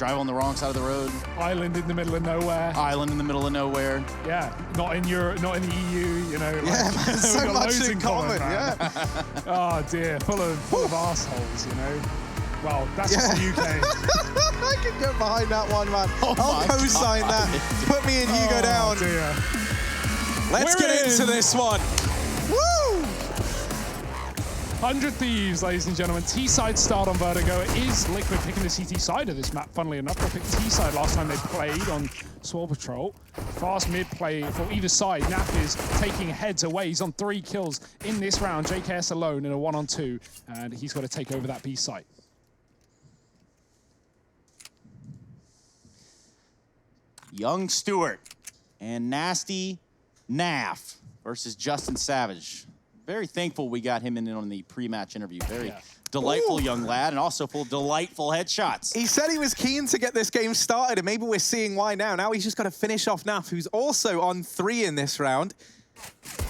drive on the wrong side of the road. Island in the middle of nowhere. Island in the middle of nowhere. Yeah, not in Europe, not in the EU, you know. Yeah, like, man, so much in common, yeah. Oh dear, full of assholes, you know. Well, that's just the UK. I can get behind that one, man. Oh I'll co-sign that. Put me and Hugo down. Dear. Let's get into this one. Woo! 100 Thieves, ladies and gentlemen. T-side start on Vertigo. It is Liquid picking the CT side of this map, funnily enough. They picked T-side last time they played on Sword Patrol. Fast mid play for either side. Nap is taking heads away. He's on 3 kills in this round. JKS alone in a 1-on-2, and he's got to take over that B site. Young Stewart and Nasty Naf versus Justin Savage. Very thankful we got him in on the pre-match interview. Very delightful young lad, and also full of delightful headshots. He said he was keen to get this game started, and maybe we're seeing why now. Now he's just got to finish off Naf, who's also on 3 in this round.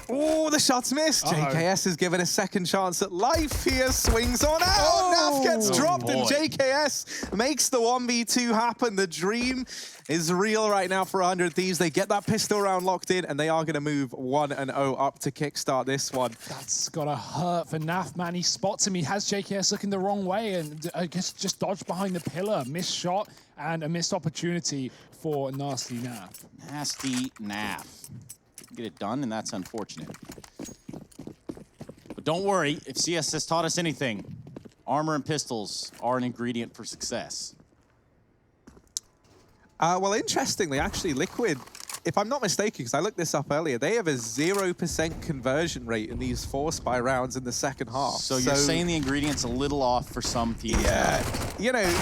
Oh, the shot's missed. JKS is given a second chance at life here. Swings on out. Naf gets dropped, and JKS makes the 1v2 happen. The dream is real right now for 100 Thieves. They get that pistol round locked in, and they are going to move 1-0 up to kickstart this one. That's got to hurt for Naf, man. He spots him. He has JKS looking the wrong way, and I guess just dodged behind the pillar. Missed shot and a missed opportunity for Nasty Naf. Nasty Naf. Get it done, and that's unfortunate. But don't worry, if CS has taught us anything, armor and pistols are an ingredient for success. Well, interestingly, actually, Liquid, if I'm not mistaken, because I looked this up earlier, they have a 0% conversion rate in these 4 spy rounds in the second half. So you're saying the ingredient's a little off for some teams. Yeah, you know,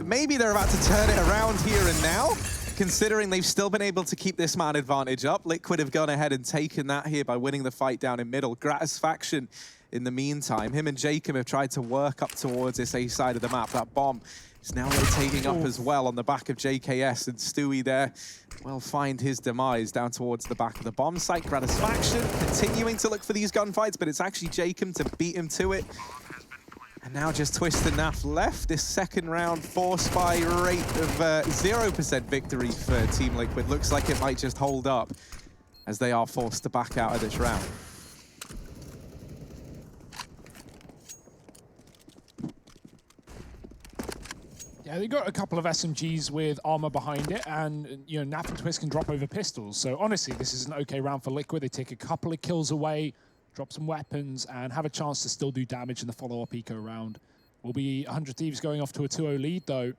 maybe they're about to turn it around here and now. Considering they've still been able to keep this man advantage up, Liquid have gone ahead and taken that here by winning the fight down in middle. Gratisfaction in the meantime. Him and Jacob have tried to work up towards this A side of the map. That bomb is now rotating up as well on the back of JKS, and Stewie there will find his demise down towards the back of the bomb site. Gratisfaction continuing to look for these gunfights, but it's actually Jacob to beat him to it. And now just Twist and Naf left. This second round 4 spy rate of 0% victory for Team Liquid. Looks like it might just hold up as they are forced to back out of this round. Yeah, they got a couple of SMGs with armor behind it, and you know, Naf and Twist can drop over pistols. So honestly, this is an okay round for Liquid. They take a couple of kills away, drop some weapons, and have a chance to still do damage in the follow-up eco round. Will be 100 Thieves going off to a 2-0 lead, though.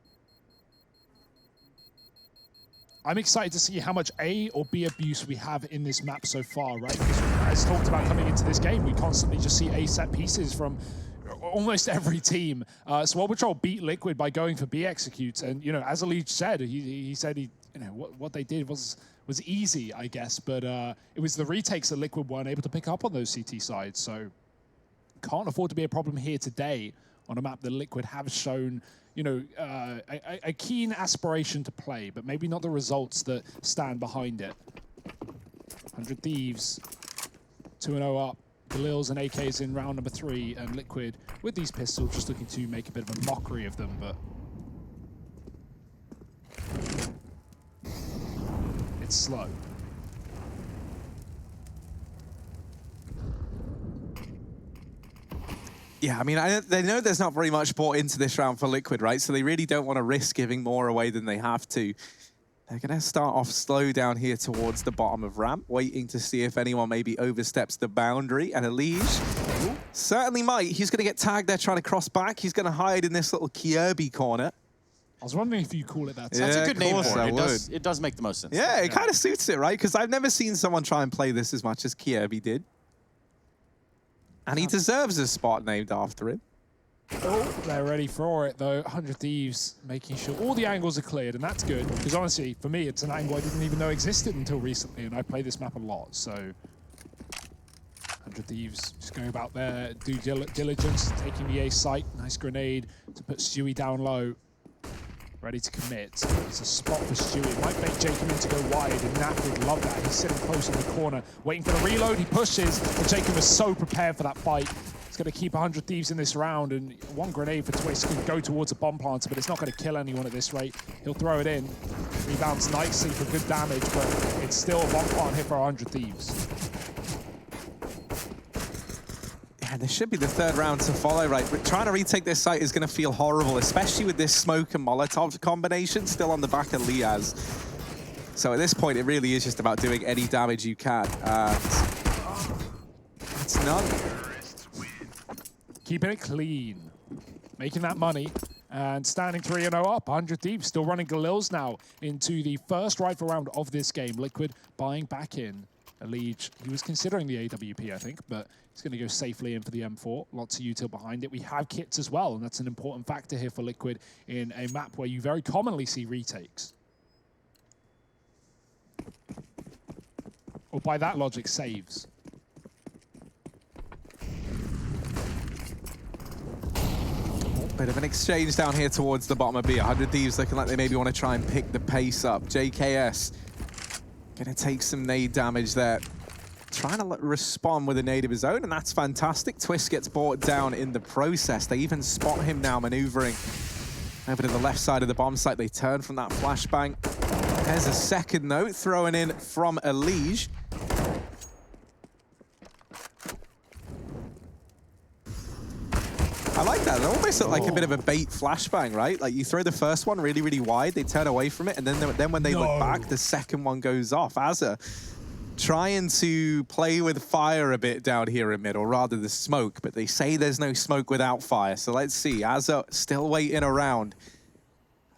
I'm excited to see how much A or B abuse we have in this map so far, right? Because as talked about coming into this game, we constantly just see A set pieces from almost every team. Sword Patrol beat Liquid by going for B executes, and you know, as Alige said, he said you know what they did was easy, I guess, but it was the retakes that Liquid weren't able to pick up on those CT sides, so can't afford to be a problem here today on a map that Liquid have shown, you know, a keen aspiration to play, but maybe not the results that stand behind it. 100 Thieves, 2-0 up. Galils and AKs in round number 3, and Liquid with these pistols just looking to make a bit of a mockery of them, but it's slow. Yeah, I mean, they know there's not very much bought into this round for Liquid, right? So they really don't want to risk giving more away than they have to. They're going to start off slow down here towards the bottom of ramp, waiting to see if anyone maybe oversteps the boundary. And Alige certainly might. He's going to get tagged there trying to cross back. He's going to hide in this little Kirby corner. I was wondering if you call it that. Yeah, that's a good name for it. It does make the most sense. Yeah, it kind of suits it, right? Because I've never seen someone try and play this as much as Kirby did. And he deserves a spot named after him. Oh, they're ready for it, though. 100 Thieves making sure all the angles are cleared, and that's good. Because honestly, for me, it's an angle I didn't even know existed until recently, and I play this map a lot, so 100 Thieves just going about their due diligence, taking the A site. Nice grenade to put Stewie down low. Ready to commit. It's a spot for Stewie. It might make Jacob in to go wide, and Naf would love that. He's sitting close in the corner, waiting for the reload. He pushes, but Jacob is so prepared for that fight. He's going to keep 100 Thieves in this round, and one grenade for Twist can go towards a bomb planter, but it's not going to kill anyone at this rate. He'll throw it in. Rebounds nicely for good damage, but it's still a bomb plant hit for 100 Thieves. Yeah, this should be the third round to follow, right? But trying to retake this site is going to feel horrible, especially with this smoke and Molotov combination still on the back of Liaz. So at this point, it really is just about doing any damage you can. It's none. Keeping it clean. Making that money. And standing 3-0 up. 100 Thieves still running Galils now into the first rifle round of this game. Liquid buying back in. Elige, he was considering the AWP, I think, but he's going to go safely in for the M4. Lots of util behind it. We have kits as well, and that's an important factor here for Liquid in a map where you very commonly see retakes. Or by that logic, saves. Bit of an exchange down here towards the bottom of B. 100 Thieves looking like they maybe want to try and pick the pace up. JKS gonna take some nade damage there. Trying to respond with a nade of his own, and that's fantastic. Twist gets brought down in the process. They even spot him now maneuvering over to the left side of the bomb site. They turn from that flashbang. There's a second note thrown in from Elige. I like that. It almost looked like a bit of a bait flashbang, right? Like you throw the first one really, really wide, they turn away from it, and then when they look back, the second one goes off. Azza trying to play with fire a bit down here in middle, rather the smoke, but they say there's no smoke without fire. So let's see. Azza still waiting around,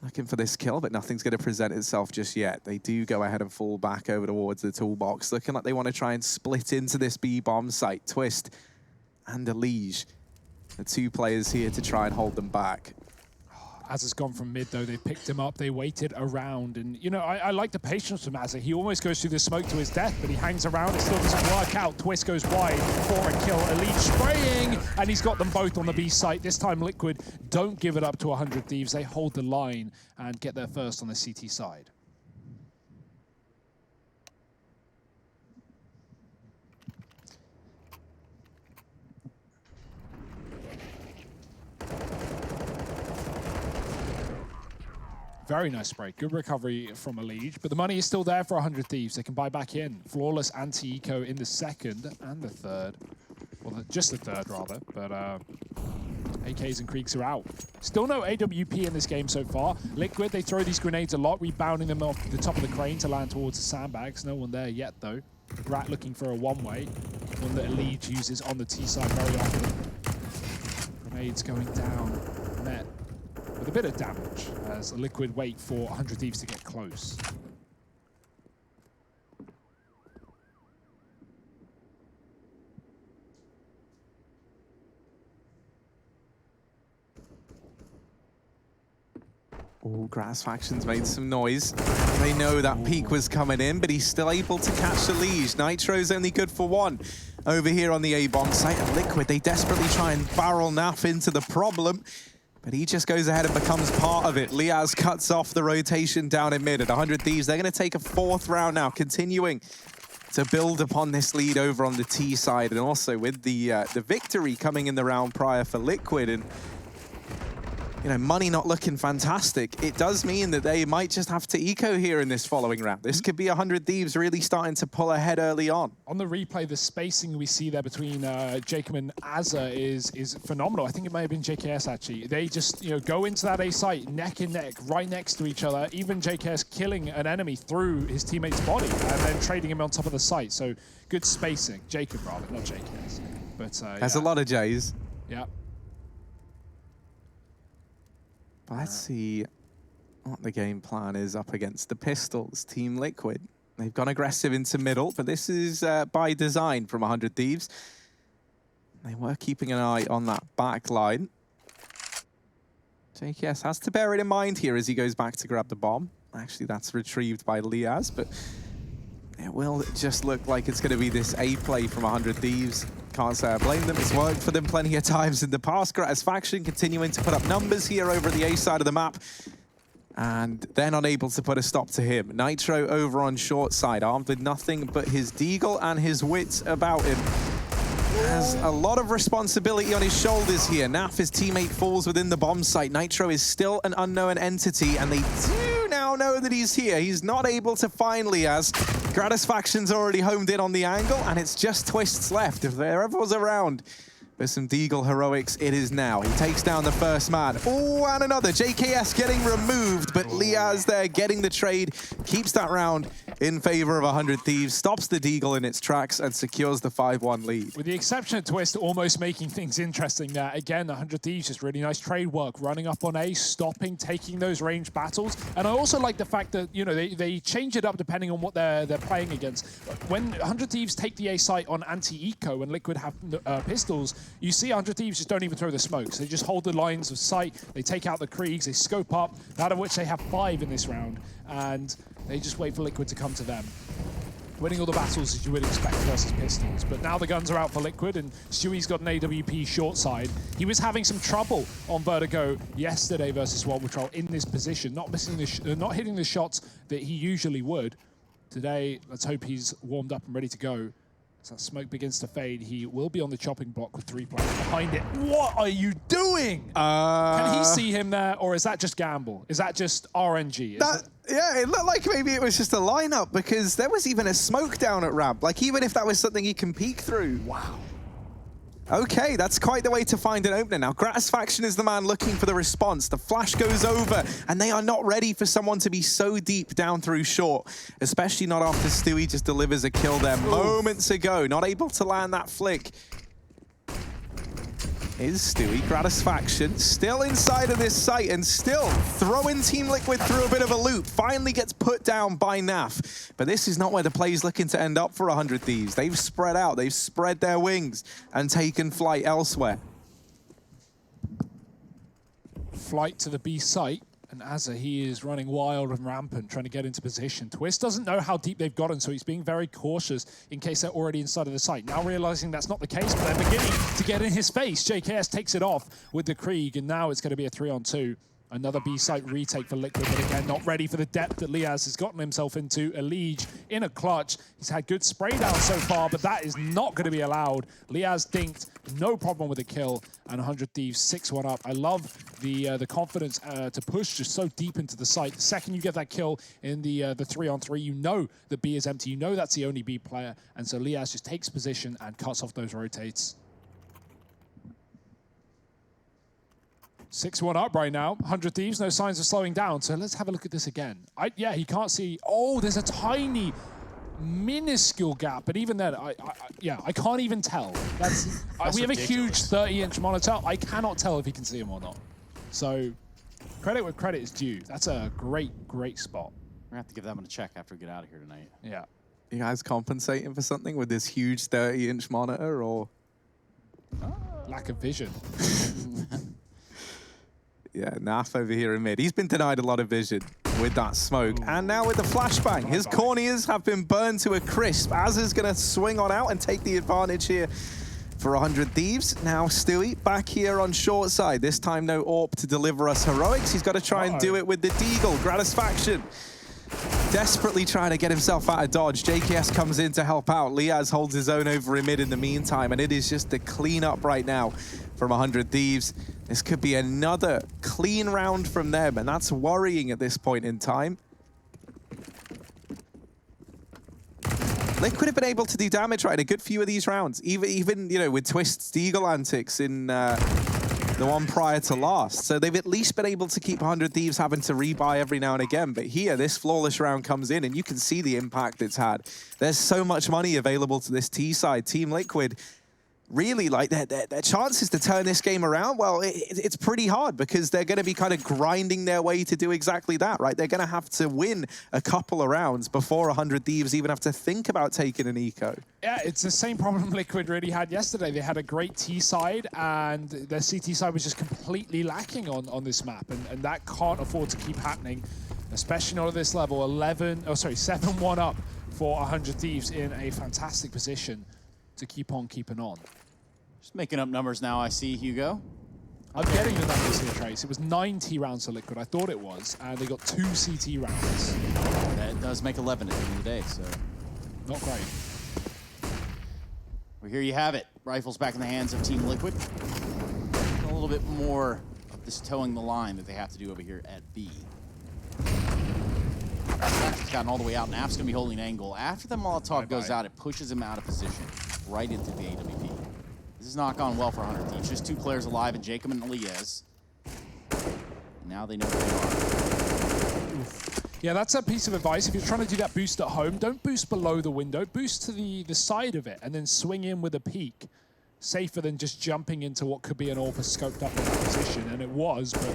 looking for this kill, but nothing's going to present itself just yet. They do go ahead and fall back over towards the toolbox, looking like they want to try and split into this B bomb site. Twist and Elige, the two players here to try and hold them back. Azza's gone from mid, though. They picked him up. They waited around. And, you know, I like the patience from Azza. He almost goes through the smoke to his death, but he hangs around. It still doesn't work out. Twist goes wide for a kill. Elite spraying, and he's got them both on the B site. This time, Liquid don't give it up to 100 Thieves. They hold the line and get there first on the CT side. Very nice spray. Good recovery from Elige, but the money is still there for 100 Thieves. They can buy back in. Flawless anti-eco in the second and the third. Well, just the third, rather. But AKs and Creeks are out. Still no AWP in this game so far. Liquid, they throw these grenades a lot, rebounding them off the top of the crane to land towards the sandbags. No one there yet, though. Rat looking for a one-way. One that Elige uses on the T side very often. Grenades going down. Met with a bit of damage as Liquid wait for 100 Thieves to get close. Oh, Grass Faction's made some noise. They know that peak was coming in, but he's still able to catch the Liege. Nitro's only good for one over here on the A-bomb site. And Liquid, they desperately try and barrel Naf into the problem, but he just goes ahead and becomes part of it. Liaz cuts off the rotation down in mid at 100 Thieves. They're going to take a fourth round now, continuing to build upon this lead over on the T side, and also with the victory coming in the round prior for Liquid. And you know, money not looking fantastic. It does mean that they might just have to eco here in this following round. This could be 100 Thieves really starting to pull ahead early on. On the replay, the spacing we see there between Jacob and Azza is phenomenal. I think it may have been JKS, actually. They just, you know, go into that A site, neck and neck, right next to each other. Even JKS killing an enemy through his teammate's body and then trading him on top of the site. So good spacing. Jacob, rather, not JKS. But There's a lot of J's. Yeah. Let's see what the game plan is up against the Pistols. Team Liquid, they've gone aggressive into middle, but this is by design from 100 Thieves. They were keeping an eye on that back line. JKS has to bear it in mind here as he goes back to grab the bomb. Actually, that's retrieved by Liaz, but it will just look like it's going to be this A play from 100 Thieves. Can't say I blame them. It's worked for them plenty of times in the past. Gratis Faction continuing to put up numbers here over the A side of the map. And they're not able to put a stop to him. Nitro over on short side, armed with nothing but his deagle and his wits about him. has a lot of responsibility on his shoulders here. Naf, his teammate, falls within the bomb site. Nitro is still an unknown entity, and they do now know that he's here. He's not able to find Liaz. Gratisfaction's already homed in on the angle, and it's just Twists left. If there ever was around with some Deagle heroics, it is now. He takes down the first man. Oh, and another. JKS getting removed, but Liaz there getting the trade, keeps that round in favor of 100 Thieves, stops the Deagle in its tracks, and secures the 5-1 lead. With the exception of Twist almost making things interesting there. Again, 100 Thieves, just really nice trade work, running up on A, stopping, taking those ranged battles. And I also like the fact that, you know, they change it up depending on what they're playing against. When 100 Thieves take the A site on anti-eco and Liquid have pistols, you see 100 Thieves just don't even throw the smokes. They just hold the lines of sight, they take out the Kriegs, they scope up, out of which they have 5 in this round, and they just wait for Liquid to come to them. Winning all the battles as you would expect versus Pistols. But now the guns are out for Liquid, and Stewie's got an AWP short side. He was having some trouble on Vertigo yesterday versus World Patrol in this position, not hitting the shots that he usually would. Today, let's hope he's warmed up and ready to go. As that smoke begins to fade, he will be on the chopping block with 3 players behind it. What are you doing? Can he see him there, or is that just gamble? Is that just RNG? Yeah, it looked like maybe it was just a lineup, because there was even a smoke down at ramp. Like, even if that was something he can peek through. Wow. Okay, that's quite the way to find an opener. Now, Gratisfaction is the man looking for the response. The flash goes over, and they are not ready for someone to be so deep down through short, especially not after Stewie just delivers a kill there moments ago. Not able to land that flick is Stewie. Gratisfaction still inside of this site and still throwing Team Liquid through a bit of a loop. Finally gets put down by Naf. But this is not where the play's looking to end up for 100 Thieves. They've spread out, they've spread their wings and taken flight elsewhere. Flight to the B site. And Azza, he is running wild and rampant, trying to get into position. Twist doesn't know how deep they've gotten, so he's being very cautious in case they're already inside of the site. Now realizing that's not the case, but they're beginning to get in his face. JKS takes it off with the Krieg, and now it's going to be a 3-on-2. Another B site retake for Liquid, but again, not ready for the depth that Liaz has gotten himself into. A Liege in a clutch. He's had good spray down so far, but that is not going to be allowed. Liaz dinked, no problem with a kill, and 100 Thieves 6-1 up. I love the confidence to push just so deep into the site. The second you get that kill in the 3-on-3, you know the B is empty. You know that's the only B player, and so Liaz just takes position and cuts off those rotates. 6-1 up right now. 100 Thieves, no signs of slowing down. So let's have a look at this again. Yeah, he can't see. Oh, there's a tiny, minuscule gap. But even then, I can't even tell. That's we have a huge 30-inch monitor. I cannot tell if he can see him or not. So credit where credit is due. That's a great, great spot. We're going to have to give that one a check after we get out of here tonight. Yeah. You guys compensating for something with this huge 30-inch monitor, or? Lack of vision. Yeah, Naf over here in mid. He's been denied a lot of vision with that smoke. And now with the flashbang, his corneas have been burned to a crisp. Azza's going to swing on out and take the advantage here for 100 Thieves. Now Stewie back here on short side. This time no AWP to deliver us heroics. He's got to try and do it with the Deagle. Gratisfaction desperately trying to get himself out of dodge. JKS comes in to help out. Liaz holds his own over in mid in the meantime, and it is just a clean up right now from 100 Thieves. This could be another clean round from them, and that's worrying at this point in time. Liquid have been able to do damage right in a good few of these rounds, even you know, with Twist's Deagle antics in the one prior to last. So they've at least been able to keep 100 Thieves having to rebuy every now and again. But here, this flawless round comes in, and you can see the impact it's had. There's so much money available to this T side. Team Liquid, really, like, their chances to turn this game around, well, it's pretty hard, because they're going to be kind of grinding their way to do exactly that, right? They're going to have to win a couple of rounds before 100 Thieves even have to think about taking an eco. Yeah, it's the same problem Liquid really had yesterday. They had a great T side, and their CT side was just completely lacking on this map, and that can't afford to keep happening, especially not at this level. 7-1 up for 100 Thieves in a fantastic position to keep on keeping on. Just making up numbers now, I see, Hugo. I'm getting the numbers here, Trace. It was 90 rounds for Liquid. I thought it was, and they got 2 CT rounds. That does make 11 at the end of the day, so. Not great. Well, here you have it. Rifles back in the hands of Team Liquid. A little bit more of this towing the line that they have to do over here at B. It's gotten all the way out. Naf's going to be holding an angle. After the Molotov goes out, it pushes him out of position right into the AWP. This has not gone well for 100 Thieves. Just 2 players alive, and Jacob and Elias. Now they know where they are. Oof. Yeah, that's a piece of advice. If you're trying to do that boost at home, don't boost below the window. Boost to the side of it, and then swing in with a peek. Safer than just jumping into what could be an AWP scoped up in that position, and it was, but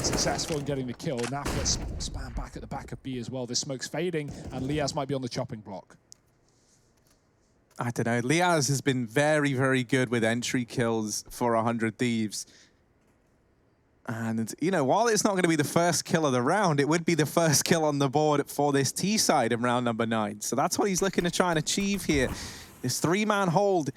successful in getting the kill. Naf gets spammed back at the back of B as well. This smoke's fading, and Liaz might be on the chopping block. I don't know. Liaz has been very, very good with entry kills for 100 Thieves. And, you know, while it's not going to be the first kill of the round, it would be the first kill on the board for this T side in round number 9. So that's what he's looking to try and achieve here. This 3-man hold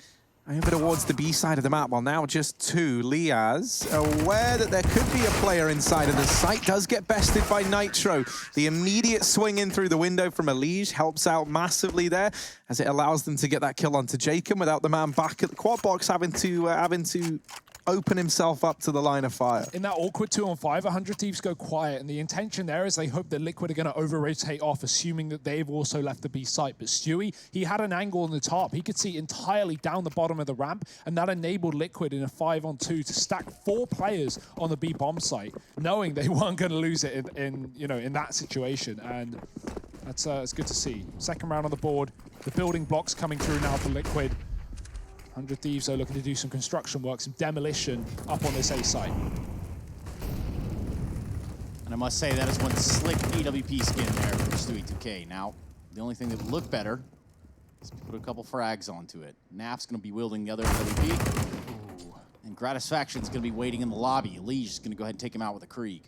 over towards the B side of the map. Well, now just 2. Liaz, aware that there could be a player inside of the site, does get bested by Nitro. The immediate swing in through the window from Elige helps out massively there, as it allows them to get that kill onto Jacob without the man back at the quad box having to open himself up to the line of fire. In that awkward 2-on-5, 100 Thieves go quiet, and the intention there is they hope that Liquid are going to over-rotate off, assuming that they've also left the B site. But Stewie, he had an angle on the top. He could see entirely down the bottom of the ramp, and that enabled Liquid in a 5-on-2 to stack 4 players on the B bomb site, knowing they weren't going to lose it in that situation. And that's good to see. Second round on the board. The building blocks coming through now for Liquid. 100 Thieves are looking to do some construction work, some demolition up on this A site. And I must say, that is one slick AWP skin there for Stewie 2K. Now, the only thing that would look better is put a couple frags onto it. Naf's going to be wielding the other AWP. Ooh. And Gratisfaction's going to be waiting in the lobby. Lee's just going to go ahead and take him out with a Krieg.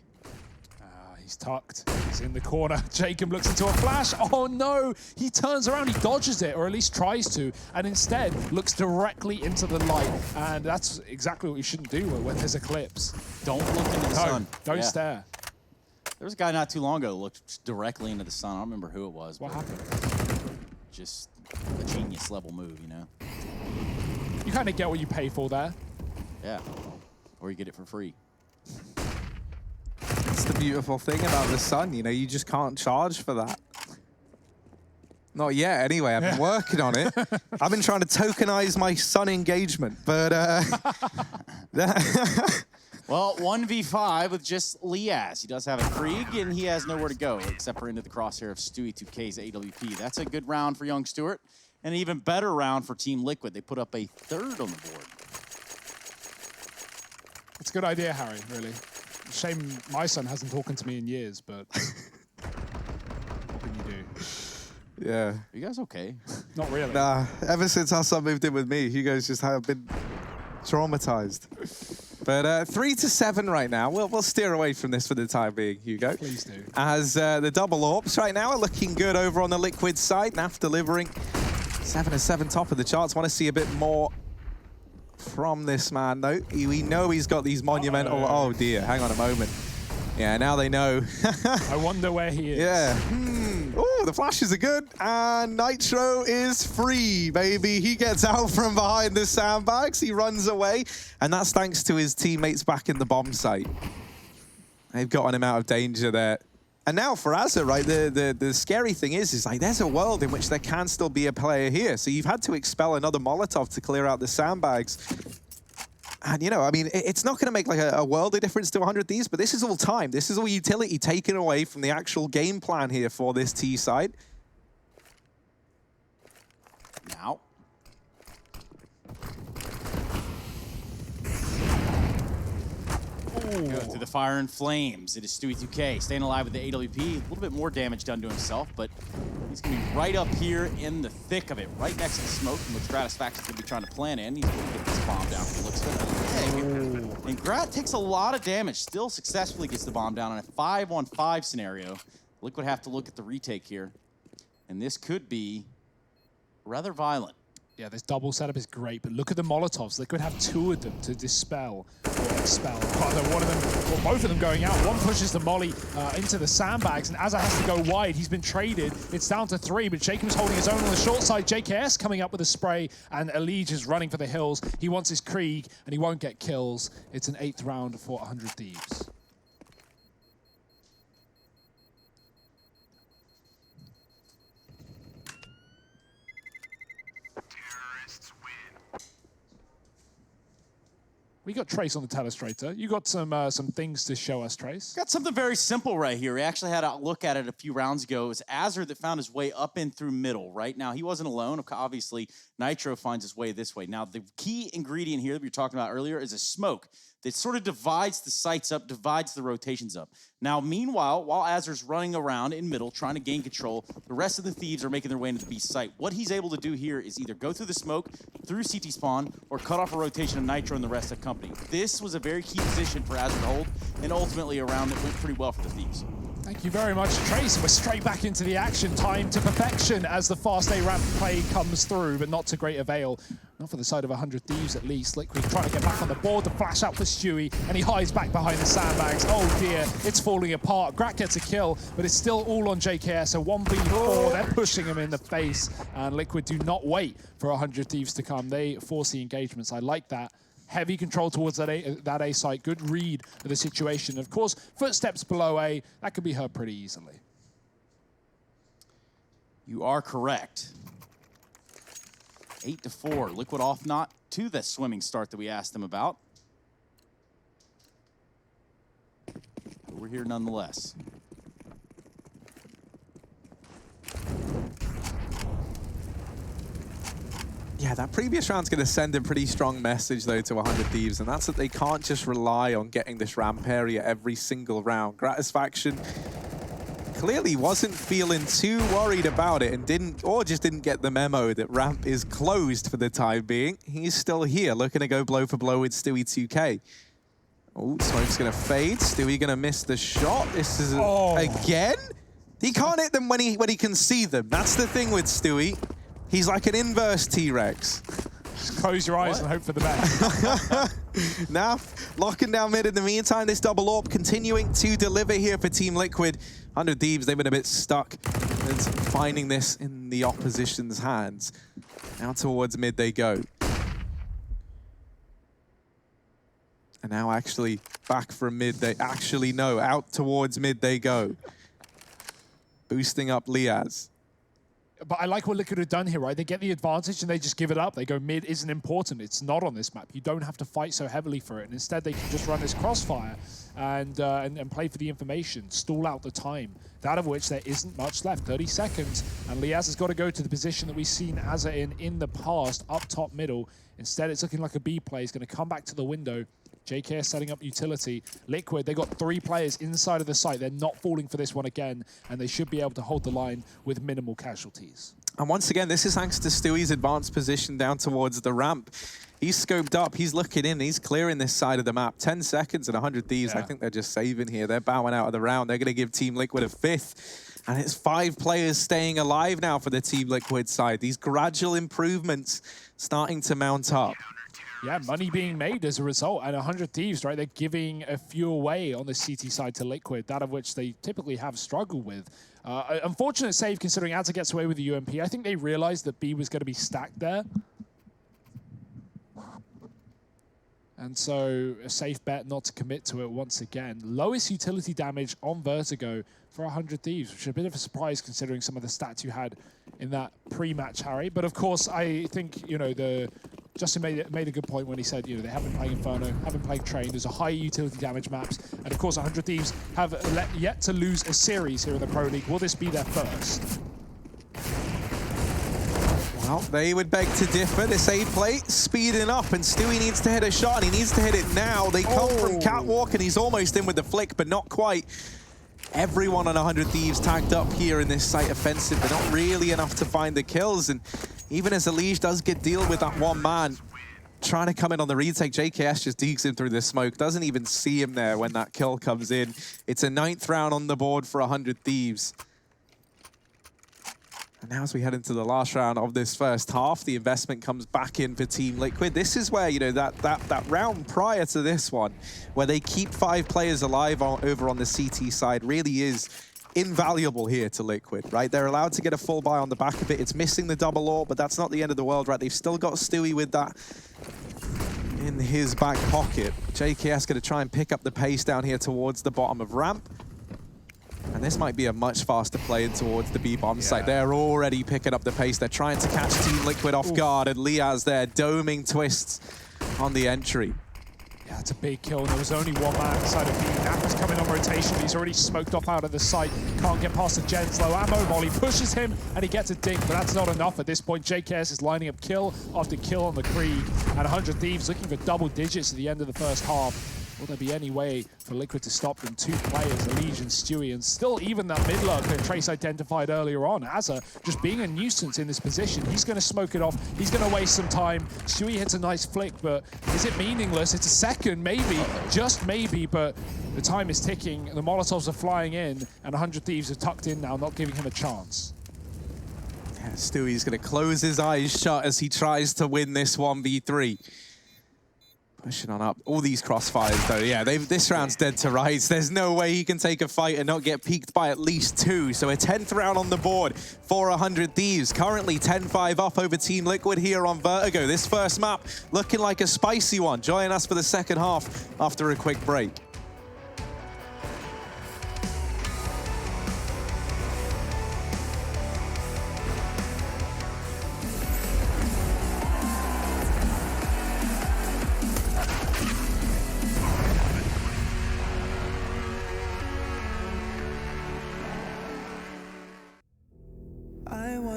He's tucked. He's in the corner. Jacob looks into a flash. Oh no! He turns around. He dodges it, or at least tries to, and instead looks directly into the light. And that's exactly what you shouldn't do when there's eclipse. Don't look into the sun. Don't stare. There was a guy not too long ago who looked directly into the sun. I don't remember who it was. What happened? Just a genius level move, you know? You kind of get what you pay for there. Yeah. Or you get it for free. That's the beautiful thing about the sun, you know, you just can't charge for that. Not yet, anyway. I've been working on it. I've been trying to tokenize my sun engagement, but Well, 1v5 with just Liaz. He does have a Krieg, and he has nowhere to go except for into the crosshair of Stewie 2K's AWP. That's a good round for young Stewart, and an even better round for Team Liquid. They put up a 3rd on the board. It's a good idea, Harry, really. Shame my son hasn't talked to me in years, but what can you do? Yeah. Are you guys okay? Not really. Nah, ever since our son moved in with me, Hugo's just been traumatized. But 3-7 right now. We'll steer away from this for the time being, Hugo. Please do. As the double AWPs right now are looking good over on the Liquid side. Naf delivering 7-7 top of the charts. Want to see a bit more from this man, though. We know he's got these monumental... Oh, dear. Hang on a moment. Yeah, now they know. I wonder where he is. Yeah. Oh, the flashes are good. And Nitro is free, baby. He gets out from behind the sandbags. He runs away. And that's thanks to his teammates back in the bomb site. They've gotten him out of danger there. And now for Azza, right, the scary thing is like there's a world in which there can still be a player here. So you've had to expel another Molotov to clear out the sandbags. And, you know, I mean, it's not going to make like a world of difference to 100 Thieves, but this is all time. This is all utility taken away from the actual game plan here for this T side. Now. Go through the fire and flames. It is Stewie 2K staying alive with the AWP. A little bit more damage done to himself, but he's going to be right up here in the thick of it, right next to the smoke, in which Gratisfaction's going to be trying to plant in. He's going to get this bomb down from the looks of it. And Grat takes a lot of damage, still successfully gets the bomb down in a 5-on-5 scenario. Liquid have to look at the retake here, and this could be rather violent. Yeah, this double setup is great, but look at the Molotovs. They could have 2 of them to dispel or expel. Rather, one of them, or both of them going out. One pushes the molly into the sandbags, and Azza has to go wide. He's been traded. It's down to 3, but Jacob's holding his own on the short side. JKS coming up with a spray, and Elige is running for the hills. He wants his Krieg, and he won't get kills. It's an 8th round for 100 Thieves. We got Trace on the telestrator. You got some things to show us, Trace. Got something very simple right here. We actually had a look at it a few rounds ago. It was Azzer that found his way up and through middle. Right now, he wasn't alone. Obviously, Nitro finds his way this way. Now, the key ingredient here that we were talking about earlier is a smoke that sort of divides the sights up, divides the rotations up. Now, meanwhile, while Azzer's running around in middle, trying to gain control, the rest of the Thieves are making their way into the B site. What he's able to do here is either go through the smoke, through CT spawn, or cut off a rotation of Nitro and the rest of the company. This was a very key position for Azzer to hold, and ultimately a round that went pretty well for the Thieves. Thank you very much, Trace. We're straight back into the action. Time to perfection as the fast A ramp play comes through, but not to great avail. Not for the side of 100 Thieves, at least. Liquid trying to get back on the board. The flash out for Stewie, and he hides back behind the sandbags. Oh dear, it's falling apart. Grat gets a kill, but it's still all on JKS. So 1v4, they're pushing him in the face, and Liquid do not wait for 100 Thieves to come. They force the engagements. I like that. Heavy control towards that A site. Good read of the situation. Of course, footsteps below A, that could be heard pretty easily. You are correct. 8-4. Liquid off not to the swimming start that we asked them about. But we're here nonetheless. Yeah, that previous round's going to send a pretty strong message, though, to 100 Thieves, and that's that they can't just rely on getting this ramp area every single round. Gratisfaction clearly wasn't feeling too worried about it and just didn't get the memo that ramp is closed for the time being. He's still here, looking to go blow for blow with Stewie 2K. Oh, smoke's going to fade. Stewie going to miss the shot. This is again? He can't hit them when he can see them. That's the thing with Stewie. He's like an inverse T-Rex. Just close your eyes and hope for the best. Naf locking down mid in the meantime. This double AWP continuing to deliver here for Team Liquid. 100 Thieves, they've been a bit stuck and finding this in the opposition's hands. Now towards mid they go. And now actually back from mid, they actually know. Out towards mid they go. Boosting up Liaz. But I like what Liquid have done here, right? They get the advantage and they just give it up. They go mid isn't important. It's not on this map. You don't have to fight so heavily for it. And instead they can just run this crossfire and play for the information, stall out the time. That of which there isn't much left, 30 seconds. And Liaz has got to go to the position that we've seen Azza in the past, up top middle. Instead it's looking like a B play. He's going to come back to the window. JK setting up utility. Liquid, they got 3 players inside of the site. They're not falling for this one again, and they should be able to hold the line with minimal casualties. And once again, this is thanks to Stewie's advanced position down towards the ramp. He's scoped up, he's looking in, he's clearing this side of the map. 10 seconds and 100 Thieves, I think they're just saving here. They're bowing out of the round. They're going to give Team Liquid a 5th. And it's 5 players staying alive now for the Team Liquid side. These gradual improvements starting to mount up. Yeah, money being made as a result. And 100 Thieves, right? They're giving a few away on the CT side to Liquid, that of which they typically have struggled with. Unfortunate save considering Azza gets away with the UMP. I think they realized that B was going to be stacked there. And so a safe bet not to commit to it once again. Lowest utility damage on Vertigo for 100 Thieves, which is a bit of a surprise considering some of the stats you had in that pre-match, Harry. But of course, I think, you know, Justin made a good point when he said, you know, they haven't played Inferno, haven't played Train. There's a high utility damage maps. And of course, 100 Thieves have yet to lose a series here in the Pro League. Will this be their first? Well, they would beg to differ. This A plate speeding up, and Stewie needs to hit a shot, and he needs to hit it now. They come from Catwalk, and he's almost in with the flick, but not quite. Everyone on 100 Thieves tagged up here in this site offensive, but not really enough to find the kills. And even as Elige does get deal with that one man, trying to come in on the retake, JKS just dekes him through the smoke, doesn't even see him there when that kill comes in. It's a 9th round on the board for 100 Thieves. And now as we head into the last round of this first half, the investment comes back in for Team Liquid. This is where, you know, that round prior to this one, where they keep 5 players alive over on the CT side, really is invaluable here to Liquid, right? They're allowed to get a full buy on the back of it. It's missing the double AWP, but that's not the end of the world, right? They've still got Stewie with that in his back pocket. JKS going to try and pick up the pace down here towards the bottom of ramp. And this might be a much faster play in towards the B-bomb site. They're already picking up the pace. They're trying to catch Team Liquid off guard, and Liaz there doming twists on the entry. Yeah, it's a big kill, and there was only one man inside of B. Nappa's coming on rotation. He's already smoked off out of the site. Can't get past the Jen's low ammo. Molly pushes him, and he gets a dink, but that's not enough at this point. JKS is lining up kill after kill on the Krieg, and 100 Thieves looking for double digits at the end of the first half. Will there be any way for Liquid to stop them? 2 players, Legion, Stewie, and still even that mid-lurk that Trace identified earlier on. Azza just being a nuisance in this position. He's going to smoke it off. He's going to waste some time. Stewie hits a nice flick, but is it meaningless? It's a second, maybe, just maybe, but the time is ticking. The Molotovs are flying in, and 100 Thieves are tucked in now, not giving him a chance. Yeah, Stewie's going to close his eyes shut as he tries to win this 1v3. Pushing on up. All these crossfires, though, yeah, this round's dead to rights. There's no way he can take a fight and not get peaked by at least 2. So a 10th round on the board for 100 Thieves. Currently 10-5 up over Team Liquid here on Vertigo. This first map looking like a spicy one. Join us for the second half after a quick break.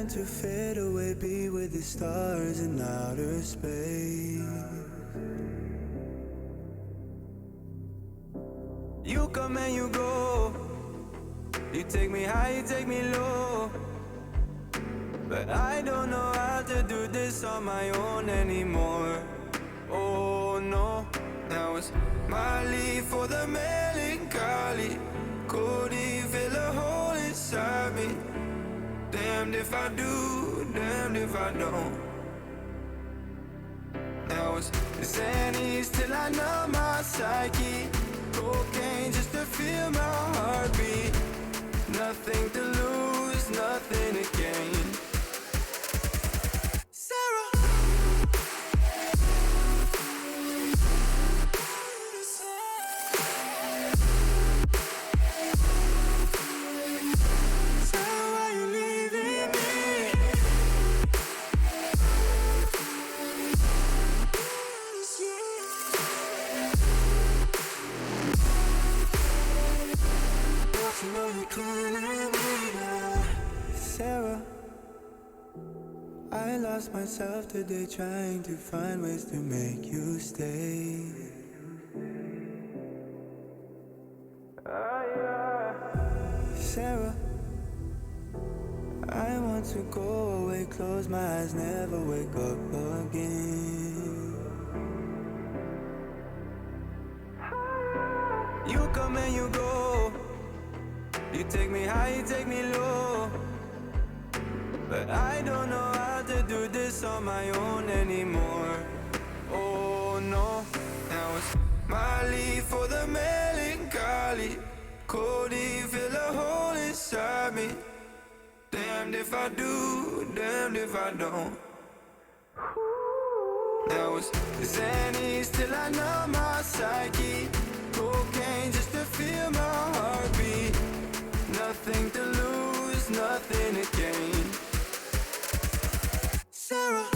To fade away, be with the stars in outer space. You come and you go. You take me high, you take me low. But I don't know how to do this on my own anymore. Oh no, now it's my leave for the melancholy. Cody fill a hole inside me. Damned if I do, damned if I don't. Now it's Xannies till I know my psyche. Cocaine just to feel my heartbeat. Nothing to lose, nothing to gain. Sarah, I lost myself today trying to find ways to make you stay. Sarah, I want to go away, close my eyes, never wake up again. You come and you go. You take me high, you take me low. But I don't know how to do this on my own anymore. Oh no, now it's my leave for the melancholy. Cody fill a hole inside me. Damned if I do, damned if I don't. Now it's Xannies till I know my psyche. Cocaine just to feel my heartbeat. Nothing to lose, nothing to gain. Sarah.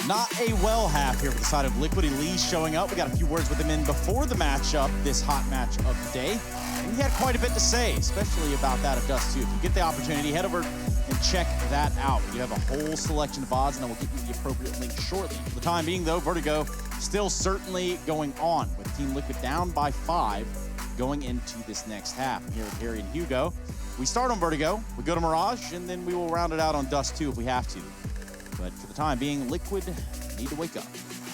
Not a well half here for the side of Liquid. Elise showing up. We got a few words with him in before the matchup, this hot match of the day. And he had quite a bit to say, especially about that of Dust 2. If you get the opportunity, head over and check that out. We have a whole selection of odds, and I will give you the appropriate link shortly. For the time being, though, Vertigo still certainly going on, with Team Liquid down by 5 going into this next half. And here with Harry and Hugo, we start on Vertigo, we go to Mirage, and then we will round it out on Dust 2 if we have to. But for the time being, Liquid need to wake up.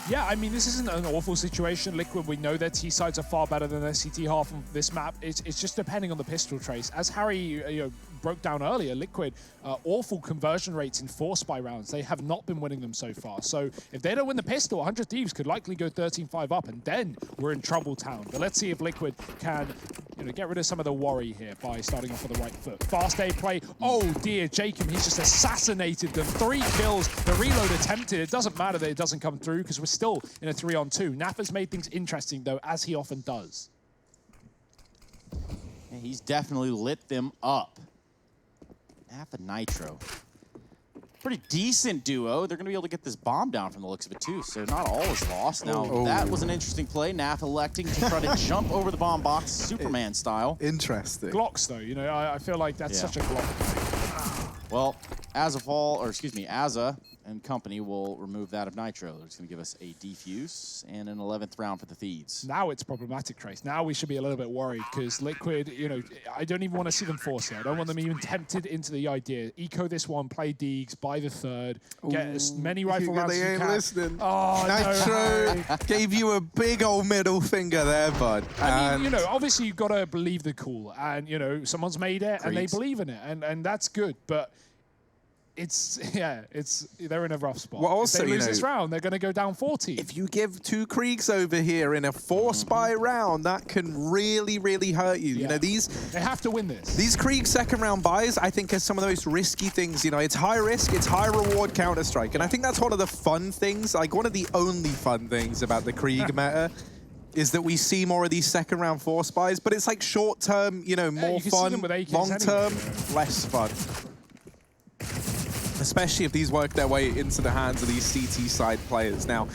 Yeah, I mean, this isn't an awful situation. Liquid, we know their T-sides are far better than their CT half on this map. It's just depending on the pistol trace. As Harry broke down earlier, Liquid, awful conversion rates in 4 spy rounds. They have not been winning them so far. So if they don't win the pistol, 100 Thieves could likely go 13-5 up, and then we're in trouble town. But let's see if Liquid can get rid of some of the worry here by starting off with the right foot. Fast A play. Oh dear, Jacob, he's just assassinated them. 3 kills. The reload attempted. It doesn't matter that it doesn't come through because we're still in a 3-on-2. Naf has made things interesting, though, as he often does. Yeah, he's definitely lit them up. Naf and Nitro. Pretty decent duo. They're going to be able to get this bomb down from the looks of it, too. So not all is lost. Now, that was an interesting play. Naf electing to try to jump over the bomb box, Superman style. Interesting. Glocks, though. I feel like that's such a Glock. Well, Azza and company will remove that of Nitro. They're just going to give us a defuse and an 11th round for the Thieves. Now it's problematic, Trace. Now we should be a little bit worried because Liquid, I don't even want to see them force it. I don't want them even tempted into the idea. Eco this one, play Deegs, buy the 3rd, get as many rifle rounds as you can. Listening. Oh, Nitro gave you a big old middle finger there, bud. I mean, obviously you've got to believe the call, and someone's made it and they believe in it, and that's good. But they're in a rough spot. Well, also, if they lose this round, they're going to go down 40. If you give 2 Kriegs over here in a 4 spy round, that can really, really hurt you. Yeah. They have to win this. These Krieg second round buys, I think, are some of the most risky things. It's high risk, it's high reward Counter-Strike, and I think that's one of the fun things, like one of the only fun things about the Krieg meta. Is that we see more of these second round 4 spies, but it's like short term, more fun, long term, less fun. Especially if these work their way into the hands of these CT side players. Now,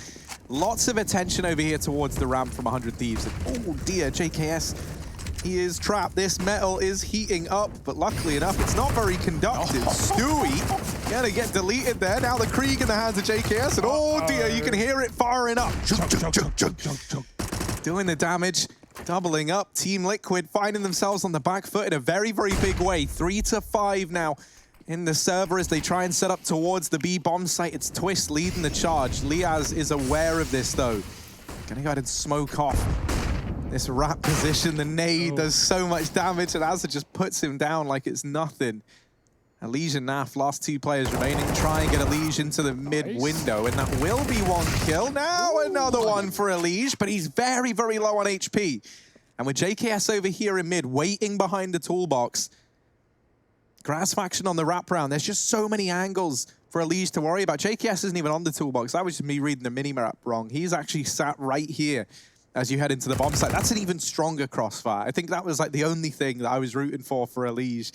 lots of attention over here towards the ramp from 100 Thieves. And, oh dear, JKS, he is trapped. This metal is heating up, but luckily enough, it's not very conductive. Stewie gonna get deleted there. Now the Krieg in the hands of JKS, and oh dear, you can hear it firing up. Doing the damage, doubling up. Team Liquid finding themselves on the back foot in a very, very big way. 3-5 now in the server as they try and set up towards the B bomb site. It's Twist leading the charge. Liaz is aware of this, though. Gonna go ahead and smoke off this wrap position. The nade does so much damage, and Azza just puts him down like it's nothing. Elige and Naf, last 2 players remaining. Try and get Elige into the mid window, and that will be 1 kill. Now another one for Elige, but he's very, very low on HP. And with JKS over here in mid, waiting behind the toolbox, Grass faction on the wrap round. There's just so many angles for Elige to worry about. JKS isn't even on the toolbox. That was just me reading the mini-map wrong. He's actually sat right here as you head into the bomb site. That's an even stronger crossfire. I think that was like the only thing that I was rooting for Elige.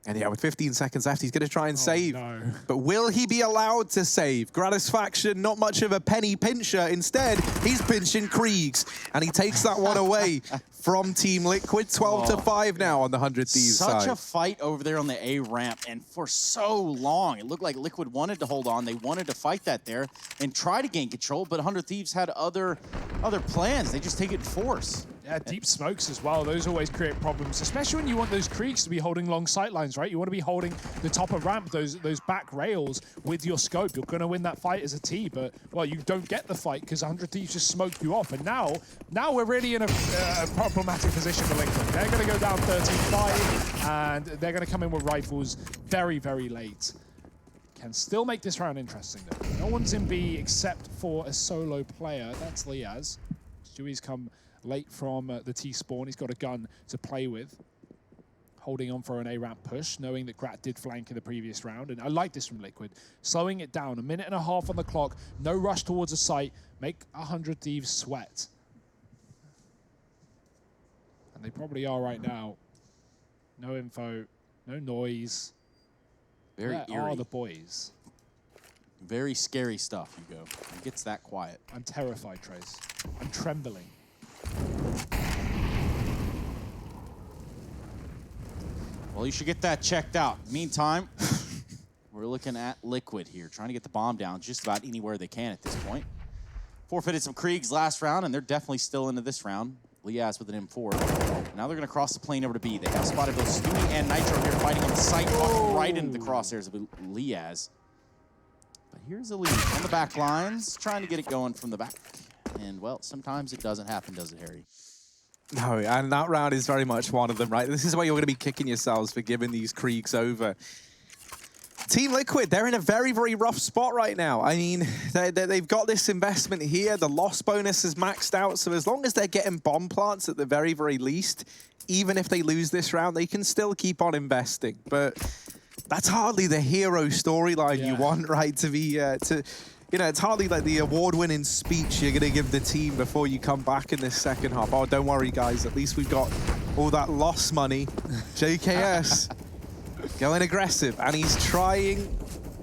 And yeah, with 15 seconds left, he's going to try and save. No. But will he be allowed to save? Gratisfaction, not much of a penny pincher. Instead, he's pinching Kriegs, and he takes that one away from Team Liquid. 12-5 now on the 100 Thieves side. Such a fight over there on the A ramp, and for so long, it looked like Liquid wanted to hold on. They wanted to fight that there and try to gain control, but 100 Thieves had other plans. They just take it in force. Yeah, deep smokes as well. Those always create problems, especially when you want those Kriegs to be holding long sight lines, right? You want to be holding the top of ramp, those back rails with your scope. You're going to win that fight as a T, but, well, you don't get the fight because 100 Thieves just smoked you off. And now we're really in a problematic position for Liquid. They're going to go down 13-5, and they're going to come in with rifles very, very late. Can still make this round interesting, though. No one's in B except for a solo player. That's Liaz. Stewie's come late from the T-spawn. He's got a gun to play with. Holding on for an A-ramp push, knowing that Grat did flank in the previous round. And I like this from Liquid. Slowing it down, 1.5 minutes on the clock. No rush towards the site. Make 100 Thieves sweat. And they probably are right now. No info, no noise. Very Where eerie. are the boys? Very scary stuff, Hugo. It gets that quiet. I'm terrified, Trace. I'm trembling. Well, you should get that checked out. Meantime, We're looking at Liquid here, trying to get the bomb down just about anywhere they can at this point. Forfeited some Kriegs last round, and they're definitely still into this round. Liaz with an M4. Now they're going to cross the plane over to B. They have spotted both Stewie and Nitro here fighting on the site, walking right into the crosshairs of Liaz. But here's Elite on the back lines, trying to get it going from the back. And, well, sometimes it doesn't happen, does it, Harry? No, and that round is very much one of them, right? This is where you're going to be kicking yourselves for giving these Kriegs over. Team Liquid, they're in a very, very rough spot right now. I mean, they've got this investment here. The loss bonus is maxed out. So as long as they're getting bomb plants at the very, very least, even if they lose this round, they can still keep on investing. But that's hardly the hero storyline you want, right? To be, you know, it's hardly like the award-winning speech you're going to give the team before you come back in this second half. Oh, don't worry, guys. At least we've got all that loss money. JKS. Going aggressive, and he's trying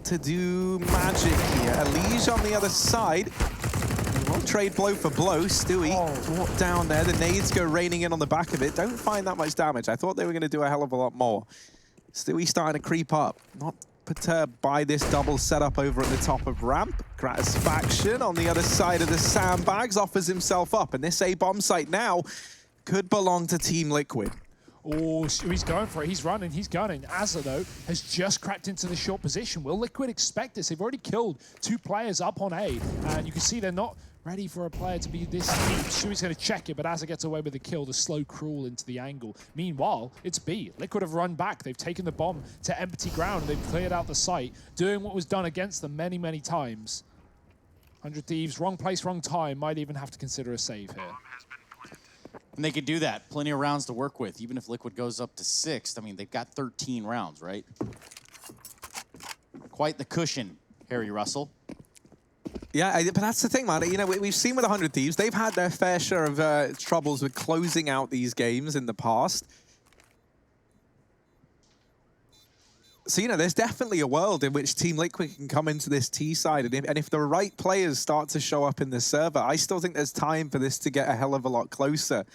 to do magic here. Elige on the other side. He won't trade blow for blow. Stewie brought down there. The nades go raining in on the back of it. Don't find that much damage. I thought they were going to do a hell of a lot more. Stewie starting to creep up. Not perturbed by this double setup over at the top of ramp. Gratisfaction on the other side of the sandbags offers himself up. And this A-bomb site now could belong to Team Liquid. Oh, he's going for it. He's running. He's gunning. Azza, though, has just crept into the short position. Will Liquid expect this? They've already killed 2 players up on A. And you can see they're not ready for a player to be this deep. Shui's going to check it, but Azza gets away with the kill. The slow crawl into the angle. Meanwhile, it's B. Liquid have run back. They've taken the bomb to empty ground. They've cleared out the site, doing what was done against them many, many times. 100 Thieves, wrong place, wrong time. Might even have to consider a save here. And they could do that. Plenty of rounds to work with. Even if Liquid goes up to 6th, I mean, they've got 13 rounds, right? Quite the cushion, Harry Russell. Yeah, but that's the thing, man. You know, we've seen with 100 Thieves, they've had their fair share of troubles with closing out these games in the past. So, you know, there's definitely a world in which Team Liquid can come into this T side, and if the right players start to show up in the server, I still think there's time for this to get a hell of a lot closer.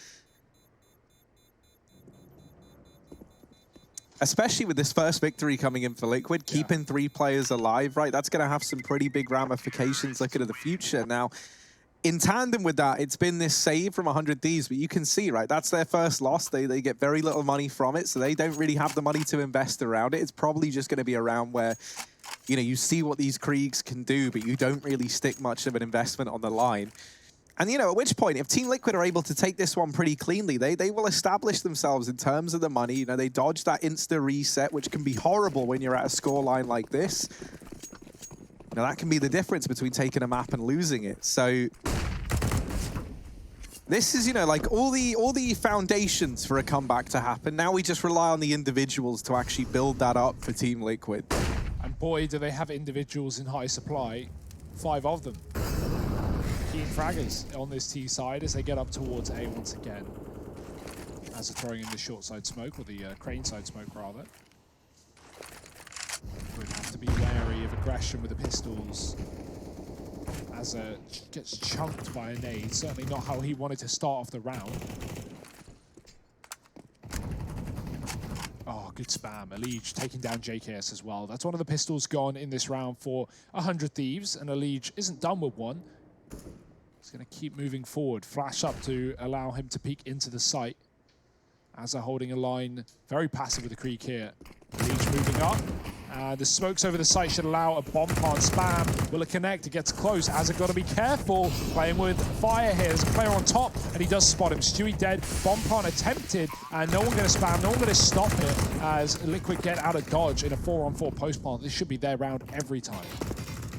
Especially with this first victory coming in for Liquid, keeping 3 players alive, right? That's going to have some pretty big ramifications looking at the future. Now, in tandem with that, it's been this save from 100 Thieves, but you can see, right, that's their first loss. They get very little money from it, so they don't really have the money to invest around it. It's probably just going to be a round where, you know, you see what these Kriegs can do, but you don't really stick much of an investment on the line. And, you know, at which point, if Team Liquid are able to take this one pretty cleanly, they will establish themselves in terms of the money. You know, they dodge that insta-reset, which can be horrible when you're at a scoreline like this. Now, that can be the difference between taking a map and losing it. So this is, you know, like all the foundations for a comeback to happen. Now we just rely on the individuals to actually build that up for Team Liquid. And boy, do they have individuals in high supply. 5 of them. Keen fraggers on this T side as they get up towards A once again. As they're throwing in the short side smoke, or the crane side smoke rather. Would have to be wary of aggression with the pistols. As gets chunked by a nade, certainly not how he wanted to start off the round. Oh, good spam. Elige taking down JKS as well. That's one of the pistols gone in this round for 100 Thieves, and Elige isn't done with one. He's going to keep moving forward. Flash up to allow him to peek into the site. As they're holding a line, very passive with the Krieg here. Elige moving up. The smokes over the site should allow a bomb plant spam. Will it connect? It gets close. Azza got to be careful. Playing with fire here. There's a player on top, and he does spot him. Stewie dead. Bomb plant attempted, and no one going to spam. No one going to stop it as Liquid get out of dodge in a 4-on-4 post plant. This should be their round every time.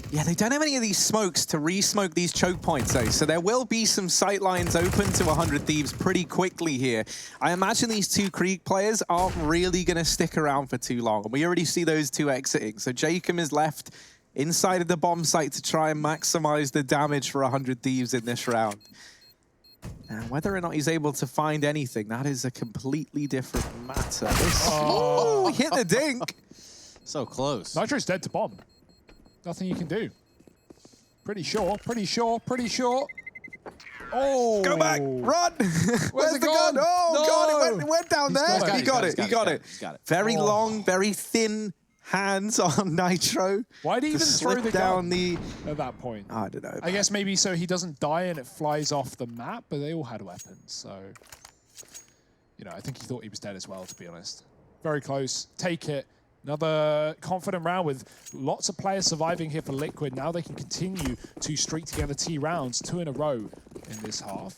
Yeah, they don't have any of these smokes to re-smoke these choke points, though. So there will be some sight lines open to 100 Thieves pretty quickly here. I imagine these 2 Krieg players aren't really going to stick around for too long. And we already see those 2 exiting. So Jacob is left inside of the bomb site to try and maximize the damage for 100 Thieves in this round. And whether or not he's able to find anything, that is a completely different matter. Oh, hit the dink. So close. Nitro's dead to bomb. Nothing you can do. Pretty sure, pretty sure, pretty sure. Oh! Go back! Run! Where's the gun? Oh, no. God, it went down there. He got it. He got it. Very long, very thin hands on Nitro. Why'd he even throw the down gun at that point? I don't know. I guess maybe so he doesn't die and it flies off the map, but they all had weapons, so... You know, I think he thought he was dead as well, to be honest. Very close. Take it. Another confident round with lots of players surviving here for Liquid. Now they can continue to streak together T rounds, 2 in a row in this half.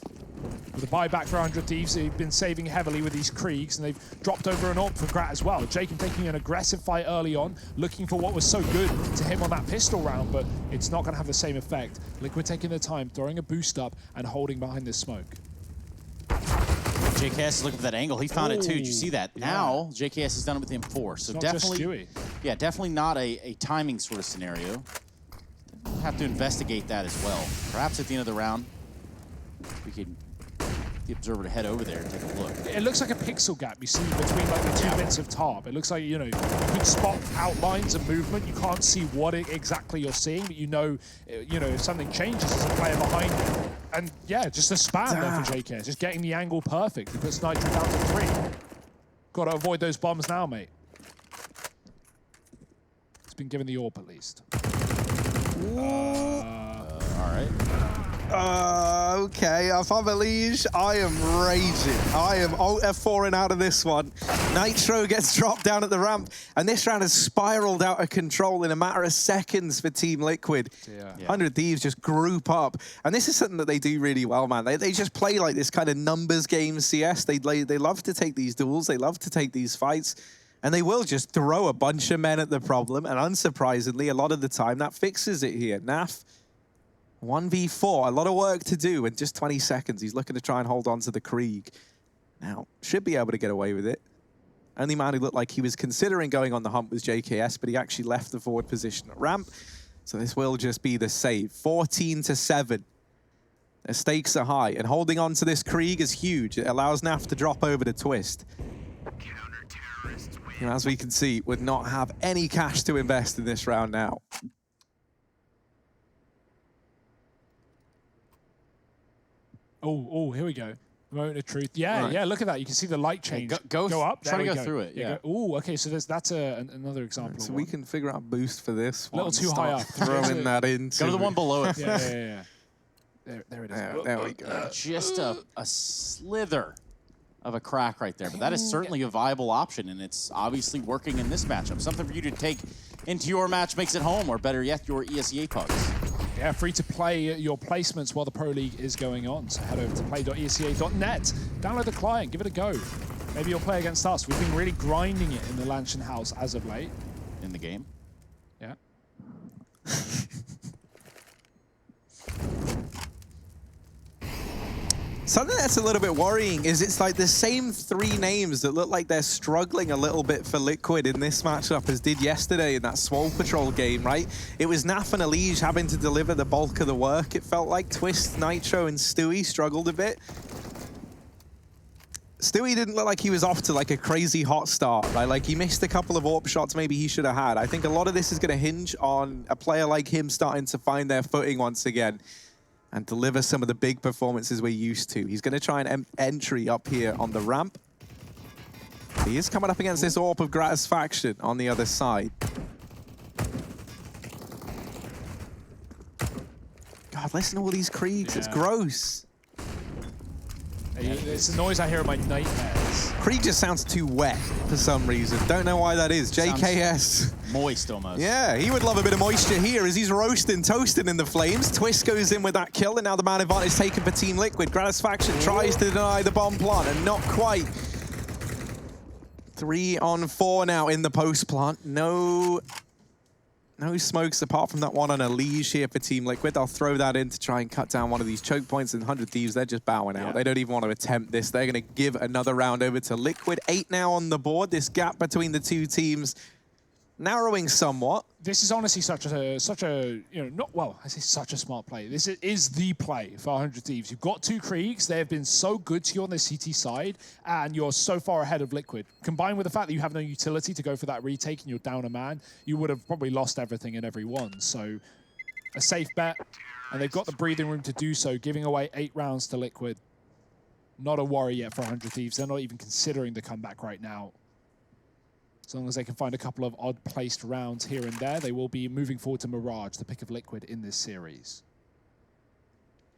With a buyback for 100 Thieves, they've been saving heavily with these Kriegs, and they've dropped over an AWP for Grat as well. Jacob taking an aggressive fight early on, looking for what was so good to him on that pistol round, but it's not going to have the same effect. Liquid taking their time, throwing a boost up, and holding behind this smoke. JKS is looking for that angle. He found it too. Did you see that? Yeah. Now, JKS has done it with M4. So definitely, yeah, definitely not a timing sort of scenario. We'll have to investigate that as well. Perhaps at the end of the round, we could the observer to head over there and take a look. It looks like a pixel gap you see between like the 2 bits of tarp. It looks like, you know, you can spot outlines of movement. You can't see what exactly you're seeing, but you know, if something changes as a player behind you. And yeah, just a spam there for JKS, just getting the angle perfect. He puts Nitro down to 3. Got to avoid those bombs now, mate. It's been given the AWP at least. All right. Okay, if I'm a liege, I am raging. I am alt F4 and out of this one. Nitro gets dropped down at the ramp, and this round has spiraled out of control in a matter of seconds for Team Liquid. Yeah. 100 Thieves just group up, and this is something that they do really well, man. They just play like this kind of numbers game CS. They love to take these duels, they love to take these fights, and they will just throw a bunch of men at the problem, and unsurprisingly, a lot of the time, that fixes it here. Naf, 1v4, a lot of work to do in just 20 seconds. He's looking to try and hold on to the Krieg. Now, should be able to get away with it. Only man who looked like he was considering going on the hump was JKS, but he actually left the forward position at ramp. So this will just be the save. 14-7. The stakes are high, and holding on to this Krieg is huge. It allows Naf to drop over to Twist. And as we can see, would not have any cash to invest in this round now. Oh, here we go. Moment of truth. Yeah, right. yeah, look at that. You can see the light change. Go up. Try to There we go through it, yeah. Oh, okay, so that's another example. So we can figure out a boost for this a little too high up. Throwing that in. Go to the one below it. Yeah. There it is. There we go. Just a slither of a crack right there, but that is certainly a viable option, and it's obviously working in this matchup. Something for you to take into your match makes it home, or better yet, your ESEA pugs. Yeah, free to play your placements while the Pro League is going on. So head over to play.esea.net, download the client, give it a go. Maybe you'll play against us. We've been really grinding it in the Lanchin house as of late. In the game. Yeah. Something that's a little bit worrying is it's like the same 3 names that look like they're struggling a little bit for Liquid in this matchup as did yesterday in that Swole Patrol game, right? It was Naf and Elige having to deliver the bulk of the work. It felt like Twist, Nitro, and Stewie struggled a bit. Stewie didn't look like he was off to like a crazy hot start, right? Like he missed a couple of AWP shots maybe he should have had. I think a lot of this is going to hinge on a player like him starting to find their footing once again and deliver some of the big performances we're used to. He's going to try an entry up here on the ramp. He is coming up against this AWP of Gratisfaction on the other side. God, listen to all these Kriegs. It's gross. It's the noise I hear in my nightmares. Krieg just sounds too wet for some reason. Don't know why that is. JKS. Moist almost. Yeah, he would love a bit of moisture here as he's roasting, toasting in the flames. Twist goes in with that kill, and now the man advantage taken for Team Liquid. Gratisfaction tries to deny the bomb plant, and not quite. 3 on 4 now in the post plant. No smokes apart from that one on Elige here for Team Liquid. They'll throw that in to try and cut down one of these choke points, and 100 Thieves, they're just bowing out. They don't even want to attempt this. They're going to give another round over to Liquid. 8 now on the board. This gap between the 2 teams narrowing somewhat. This is honestly such a I say such a smart play. This is the play for 100 Thieves. You've got 2 Kriegs. They have been so good to you on the CT side, and you're so far ahead of Liquid. Combined with the fact that you have no utility to go for that retake and you're down a man, you would have probably lost everything and everyone. So a safe bet, and they've got the breathing room to do so, giving away 8 rounds to Liquid. Not a worry yet for 100 Thieves. They're not even considering the comeback right now. As long as they can find a couple of odd-placed rounds here and there, they will be moving forward to Mirage, the pick of Liquid in this series.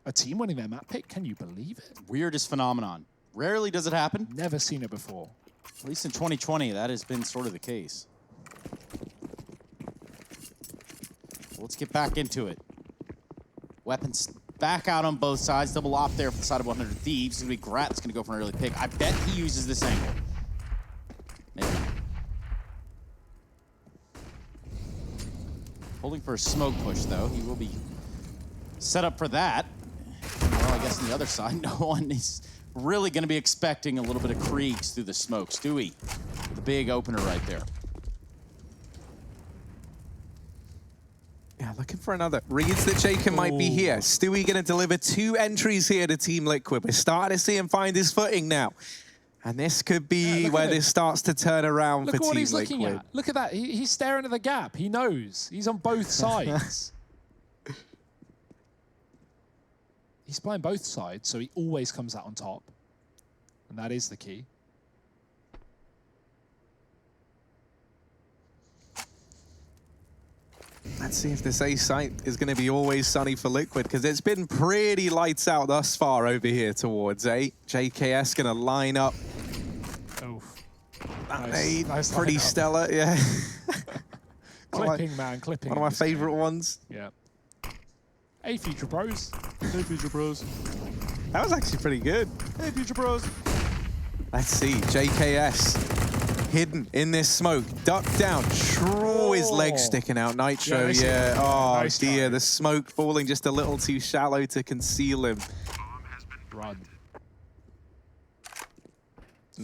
A team winning their map pick, can you believe it? Weirdest phenomenon. Rarely does it happen. Never seen it before. At least in 2020, that has been sort of the case. Let's get back into it. Weapons back out on both sides. Double op there for the side of 100 Thieves. It's going to be Grat that's going to go for an early pick. I bet he uses this angle. Maybe not. Holding for a smoke push, though. He will be set up for that. Well, I guess on the other side, no one is really going to be expecting a little bit of Kriegs through the smoke. Stewie, the big opener right there. Yeah, looking for another. Reads that Jacob might be here. Stewie going to deliver 2 entries here to Team Liquid. We're starting to see him find his footing now. And this could be where this starts to turn around for Team Liquid. Look what he's looking at. Look at that. He's staring at the gap. He knows. He's on both sides. He's playing both sides, so he always comes out on top. And that is the key. Let's see if this A site is going to be always sunny for Liquid, because it's been pretty lights out thus far over here towards A. JKS going to line up. Oof. Nice pretty stellar, yeah. Clipping, man, clipping. One of my favorite ones. Yeah. Hey, Future Pros. Hey, Future Pros. That was actually pretty good. Hey, Future Pros. Let's see, JKS hidden in this smoke, ducked down, his legs sticking out. Nitro, yeah. Oh nice dear, the smoke falling just a little too shallow to conceal him. Run. Yeah,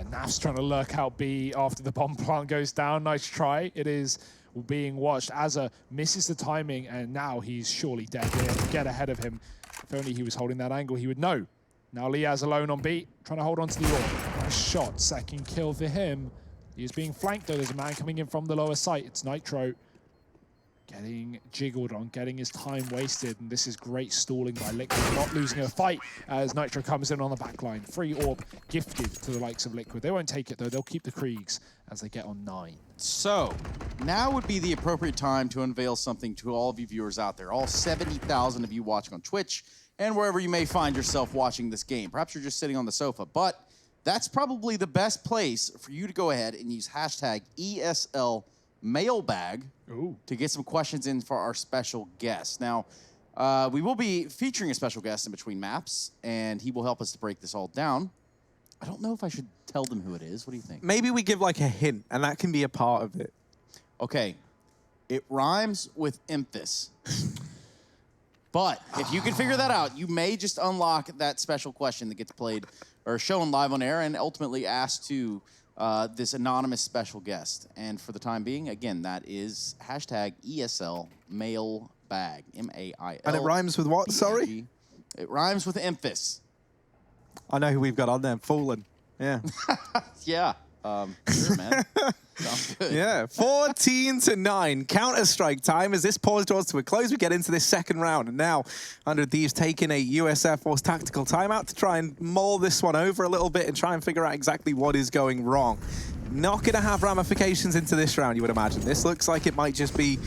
Naf's trying to lurk out B after the bomb plant goes down. Nice try. It is being watched. Azza misses the timing, and now he's surely dead here. Get ahead of him. If only he was holding that angle, he would know. Now Liaz alone on B, trying to hold on to the AWP. Nice shot, second kill for him. He is being flanked though. There's a man coming in from the lower site. It's Nitro. Getting jiggled on, getting his time wasted. And this is great stalling by Liquid, not losing a fight as Nitro comes in on the back line. Free AWP gifted to the likes of Liquid. They won't take it though. They'll keep the Kriegs as they get on 9. So, now would be the appropriate time to unveil something to all of you viewers out there, all 70,000 of you watching on Twitch, and wherever you may find yourself watching this game. Perhaps you're just sitting on the sofa, but that's probably the best place for you to go ahead and use hashtag ESL Mailbag to get some questions in for our special guest. Now, we will be featuring a special guest in between maps, and he will help us to break this all down. I don't know if I should tell them who it is. What do you think? Maybe we give like a hint, and that can be a part of it. Okay. It rhymes with Emphas. But if you can figure that out, you may just unlock that special question that gets played or shown live on air and ultimately asked to this anonymous special guest. And for the time being, again, that is hashtag ESL Mailbag, M-A-I-L. And it rhymes with what, sorry? It rhymes with Emphas. I know who we've got on there, Fallen. Yeah. Yeah. Sure, man. Sounds good. Yeah, 14-9. Counter-Strike time as this pause draws to a close. We get into this second round. And now, 100 Thieves taking a US Air Force tactical timeout to try and mull this one over a little bit and try and figure out exactly what is going wrong. Not going to have ramifications into this round, you would imagine. This looks like it might just be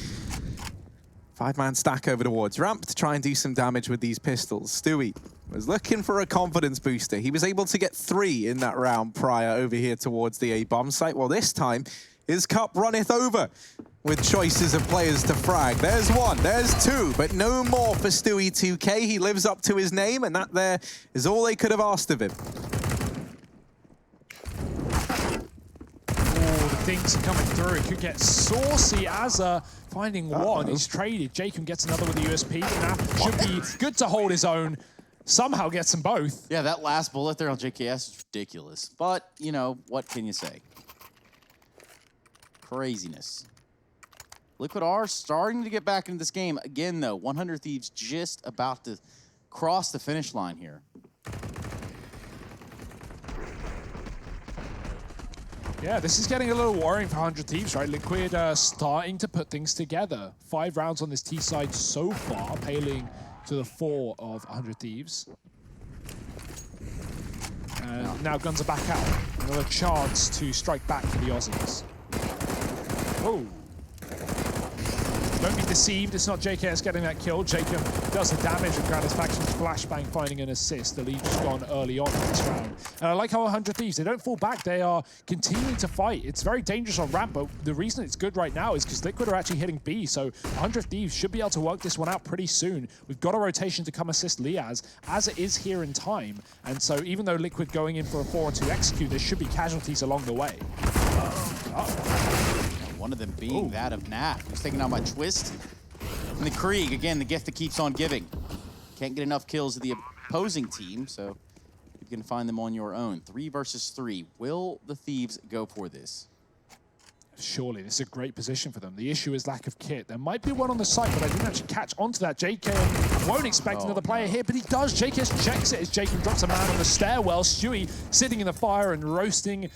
5-man stack over towards ramp to try and do some damage with these pistols. Stewie was looking for a confidence booster. He was able to get 3 in that round prior over here towards the A-bomb site. Well, this time, his cup runneth over with choices of players to frag. There's 1, there's 2, but no more for Stewie 2K. He lives up to his name, and that there is all they could have asked of him. Oh, the dinks are coming through. It could get saucy. Azza finding 1. He's traded. Jacob gets another with the USP. Naf should be good to hold his own. Somehow gets them both. Yeah, that last bullet there on JKS is ridiculous. But, you know, what can you say? Craziness. Liquid are starting to get back into this game. Again, though, 100 Thieves just about to cross the finish line here. Yeah, this is getting a little worrying for 100 Thieves, right? Liquid starting to put things together. 5 rounds on this T side so far, paling to the 4 of 100 Thieves. And now guns are back out. Another chance to strike back for the Aussies. Oh. Don't be deceived, it's not JKS getting that kill. Jacob does the damage and Gratisfaction's flashbang finding an assist. The lead just gone early on in this round. And I like how 100 Thieves, they don't fall back, they are continuing to fight. It's very dangerous on ramp, but the reason it's good right now is because Liquid are actually hitting B, so 100 Thieves should be able to work this one out pretty soon. We've got a rotation to come assist Liaz, as it is here in time. And so even though Liquid going in for a 4-on-2 execute, there should be casualties along the way. One of them being that of Naf, who's taking out my twist. And the Krieg, again, the gift that keeps on giving. Can't get enough kills of the opposing team, so you can find them on your own. 3 versus 3. Will the Thieves go for this? Surely, this is a great position for them. The issue is lack of kit. There might be one on the site, but I didn't actually catch onto that. JK won't expect another player here, but he does. JKS checks it as Jacob drops a man on the stairwell. Stewie sitting in the fire and roasting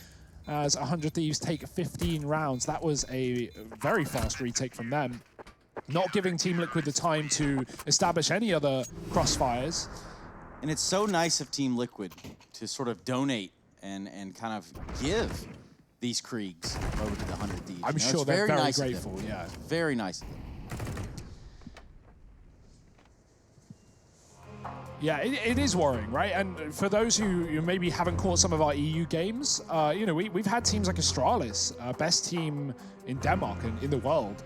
as 100 Thieves take 15 rounds. That was a very fast retake from them. Not giving Team Liquid the time to establish any other crossfires. And it's so nice of Team Liquid to sort of donate and kind of give these Kriegs over to the 100 Thieves. I'm sure they're very nice grateful, yeah. Very nice of them. Yeah, it is worrying, right? And for those who maybe haven't caught some of our EU games, you know, we've had teams like Astralis, best team in Denmark and in the world,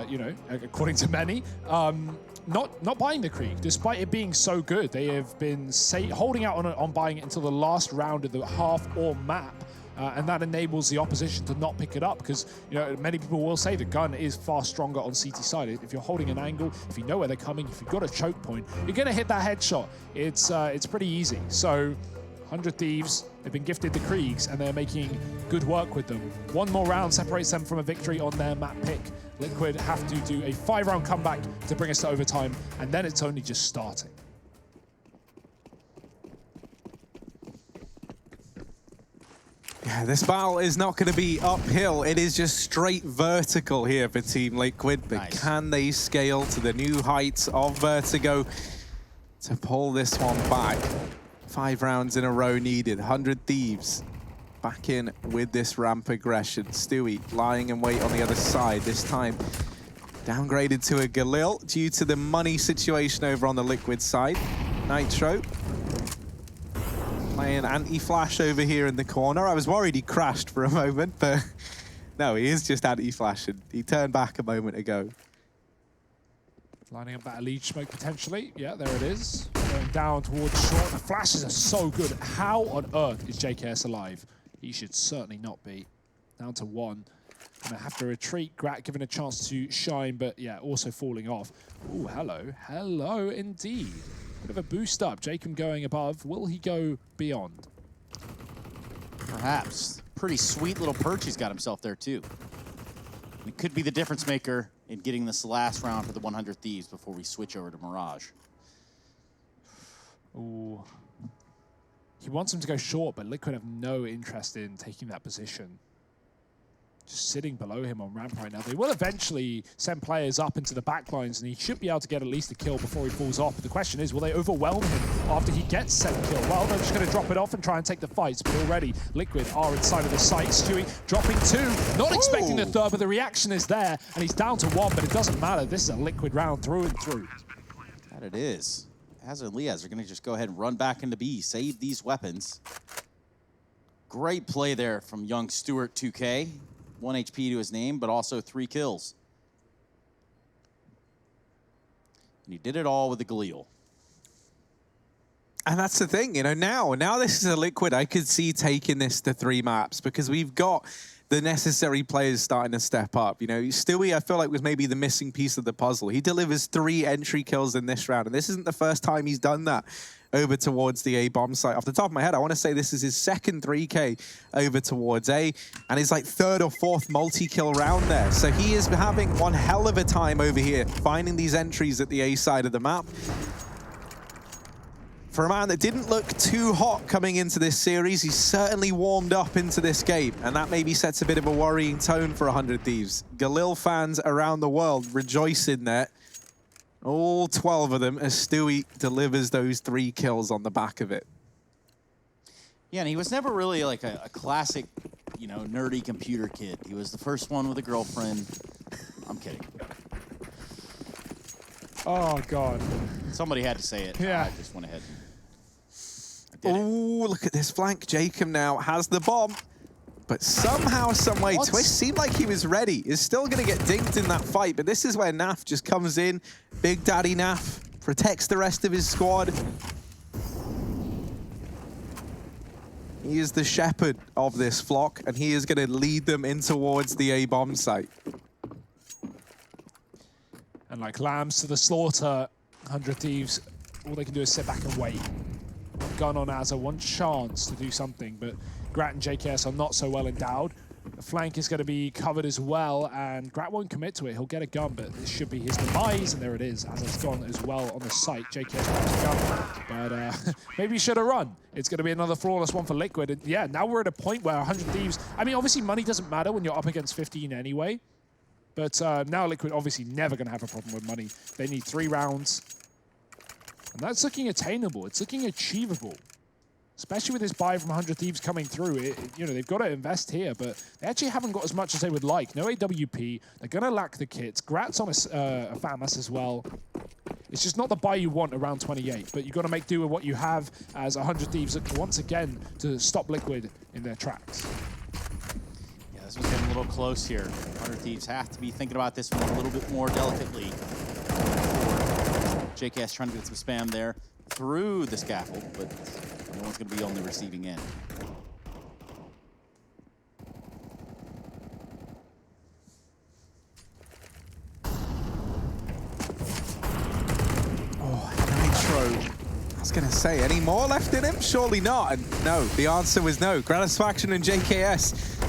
you know, according to many, not buying the Krieg, despite it being so good. They have been holding out on buying it until the last round of the half or map. And that enables the opposition to not pick it up because, you know, many people will say the gun is far stronger on CT side. If you're holding an angle, if you know where they're coming, if you've got a choke point, you're going to hit that headshot. It's pretty easy. So 100 Thieves, they've been gifted the Kriegs and they're making good work with them. One more round separates them from a victory on their map pick. Liquid have to do a 5-round comeback to bring us to overtime, and then it's only just starting. Yeah, this battle is not going to be uphill. It is just straight vertical here for Team Liquid. But nice. Can they scale to the new heights of Vertigo to pull this one back? 5 rounds in a row needed. 100 Thieves back in with this ramp aggression. Stewie lying in wait on the other side. This time downgraded to a Galil due to the money situation over on the Liquid side. Nitro playing anti-flash over here in the corner. I was worried he crashed for a moment, but no, he is just anti-flashing. He turned back a moment ago. Lining up that lead smoke potentially. Yeah, there it is. Going down towards short. The flashes are so good. How on earth is JKS alive? He should certainly not be. Down to 1. Gonna have to retreat. Grat given a chance to shine, but yeah, also falling off. Ooh, hello. Hello indeed. Bit of a boost up. Jacob going above. Will he go beyond? Perhaps. Pretty sweet little perch he's got himself there, too. It could be the difference maker in getting this last round for the 100 Thieves before we switch over to Mirage. Ooh. He wants him to go short, but Liquid have no interest in taking that position. Just sitting below him on ramp right now. They will eventually send players up into the backlines, and he should be able to get at least a kill before he falls off. But the question is, will they overwhelm him after he gets set kill? Well, they're just going to drop it off and try and take the fights, but already Liquid are inside of the site. Stewie dropping 2, not expecting the third, but the reaction is there, and he's down to 1, but it doesn't matter. This is a Liquid round through and through. That it is. Hazard and Liaz are going to just go ahead and run back into B, save these weapons. Great play there from young Stewart 2K. 1 HP to his name, but also 3 kills. And he did it all with the Galil. And that's the thing, you know, now this is a Liquid I could see taking this to 3 maps because we've got the necessary players starting to step up. You know, Stewie, I feel like, was maybe the missing piece of the puzzle. He delivers 3 entry kills in this round, and this isn't the first time he's done that over towards the A bomb site. Off the top of my head, I want to say this is his 2nd 3K over towards A, and his like 3rd or 4th multi-kill round there. So he is having one hell of a time over here, finding these entries at the A side of the map. For a man that didn't look too hot coming into this series, he's certainly warmed up into this game, and that maybe sets a bit of a worrying tone for 100 Thieves. Galil fans around the world rejoicing there. All 12 of them as Stewie delivers those 3 kills on the back of it. Yeah, and he was never really like a classic, you know, nerdy computer kid. He was the first one with a girlfriend. I'm kidding. Oh, God. Somebody had to say it. Yeah. I just went ahead. I did it. Oh, look at this flank. Jacob now has the bomb. But somehow, someway, What? Twist seemed like he was ready. Is still going to get dinked in that fight, but this is where Naf just comes in. Big Daddy Naf protects the rest of his squad. He is the shepherd of this flock, and he is going to lead them in towards the A-bomb site. And like lambs to the slaughter, 100 Thieves, all they can do is sit back and wait. Gun on Azza, one chance to do something, but Grat and JKS are not so well endowed. The flank is going to be covered as well, and Grat won't commit to it. He'll get a gun, but this should be his demise, and there it is. Azza's gone as well on the site. JKS grabs a gun, but maybe he should have run. It's going to be another flawless one for Liquid. And yeah, now we're at a point where 100 Thieves, I mean, obviously money doesn't matter when you're up against 15 anyway, but now Liquid obviously never going to have a problem with money. They need 3 rounds, and that's looking attainable. It's looking achievable. Especially with this buy from 100 Thieves coming through, you know, they've got to invest here, but they actually haven't got as much as they would like. No AWP, they're going to lack the kits. Grat's on a FAMAS as well. It's just not the buy you want around 28, but you've got to make do with what you have as 100 Thieves look once again to stop Liquid in their tracks. Yeah, this was getting a little close here. 100 Thieves have to be thinking about this one a little bit more delicately. JKS trying to get some spam there through the scaffold, but no one's going to be on the receiving end. Oh, Nitro. I was going to say, any more left in him? Surely not. And no, the answer was no. Gratisfaction and JKS.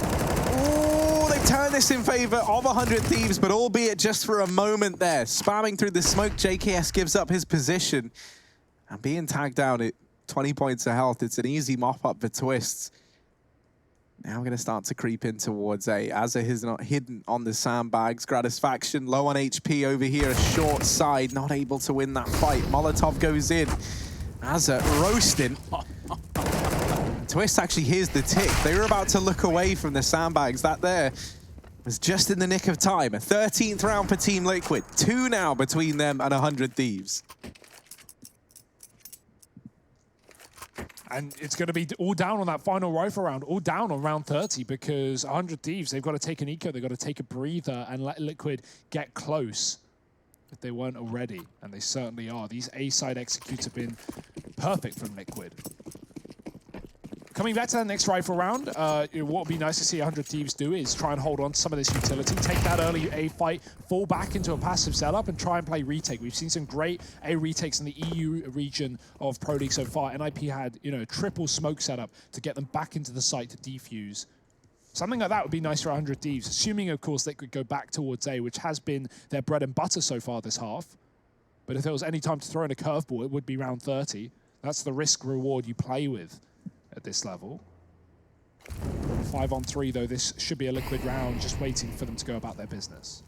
Oh, they turn this in favor of 100 Thieves, but albeit just for a moment there. Spamming through the smoke, JKS gives up his position. And being tagged out at 20 points of health, it's an easy mop-up for Twists. Now we're going to start to creep in towards A. Azza is not hidden on the sandbags. Gratisfaction low on HP over here, a short side, not able to win that fight. Molotov goes in. Azza roasting. Twist actually hears the tick. They were about to look away from the sandbags. That there was just in the nick of time. A 13th round for Team Liquid. 2 now between them and 100 Thieves. And it's going to be all down on that final rifle round, all down on round 30, because 100 Thieves, they've got to take an eco, they've got to take a breather and let Liquid get close if they weren't already, and they certainly are. These A-side executes have been perfect from Liquid. Coming back to that next rifle round, what would be nice to see 100 Thieves do is try and hold on to some of this utility, take that early A fight, fall back into a passive setup, and try and play retake. We've seen some great A retakes in the EU region of Pro League so far. NIP had, you know, a triple smoke setup to get them back into the site to defuse. Something like that would be nice for 100 Thieves, assuming, of course, they could go back towards A, which has been their bread and butter so far this half. But if there was any time to throw in a curveball, it would be round 30. That's the risk-reward you play with at this level. 5-on-3 though, this should be a Liquid round, just waiting for them to go about their business.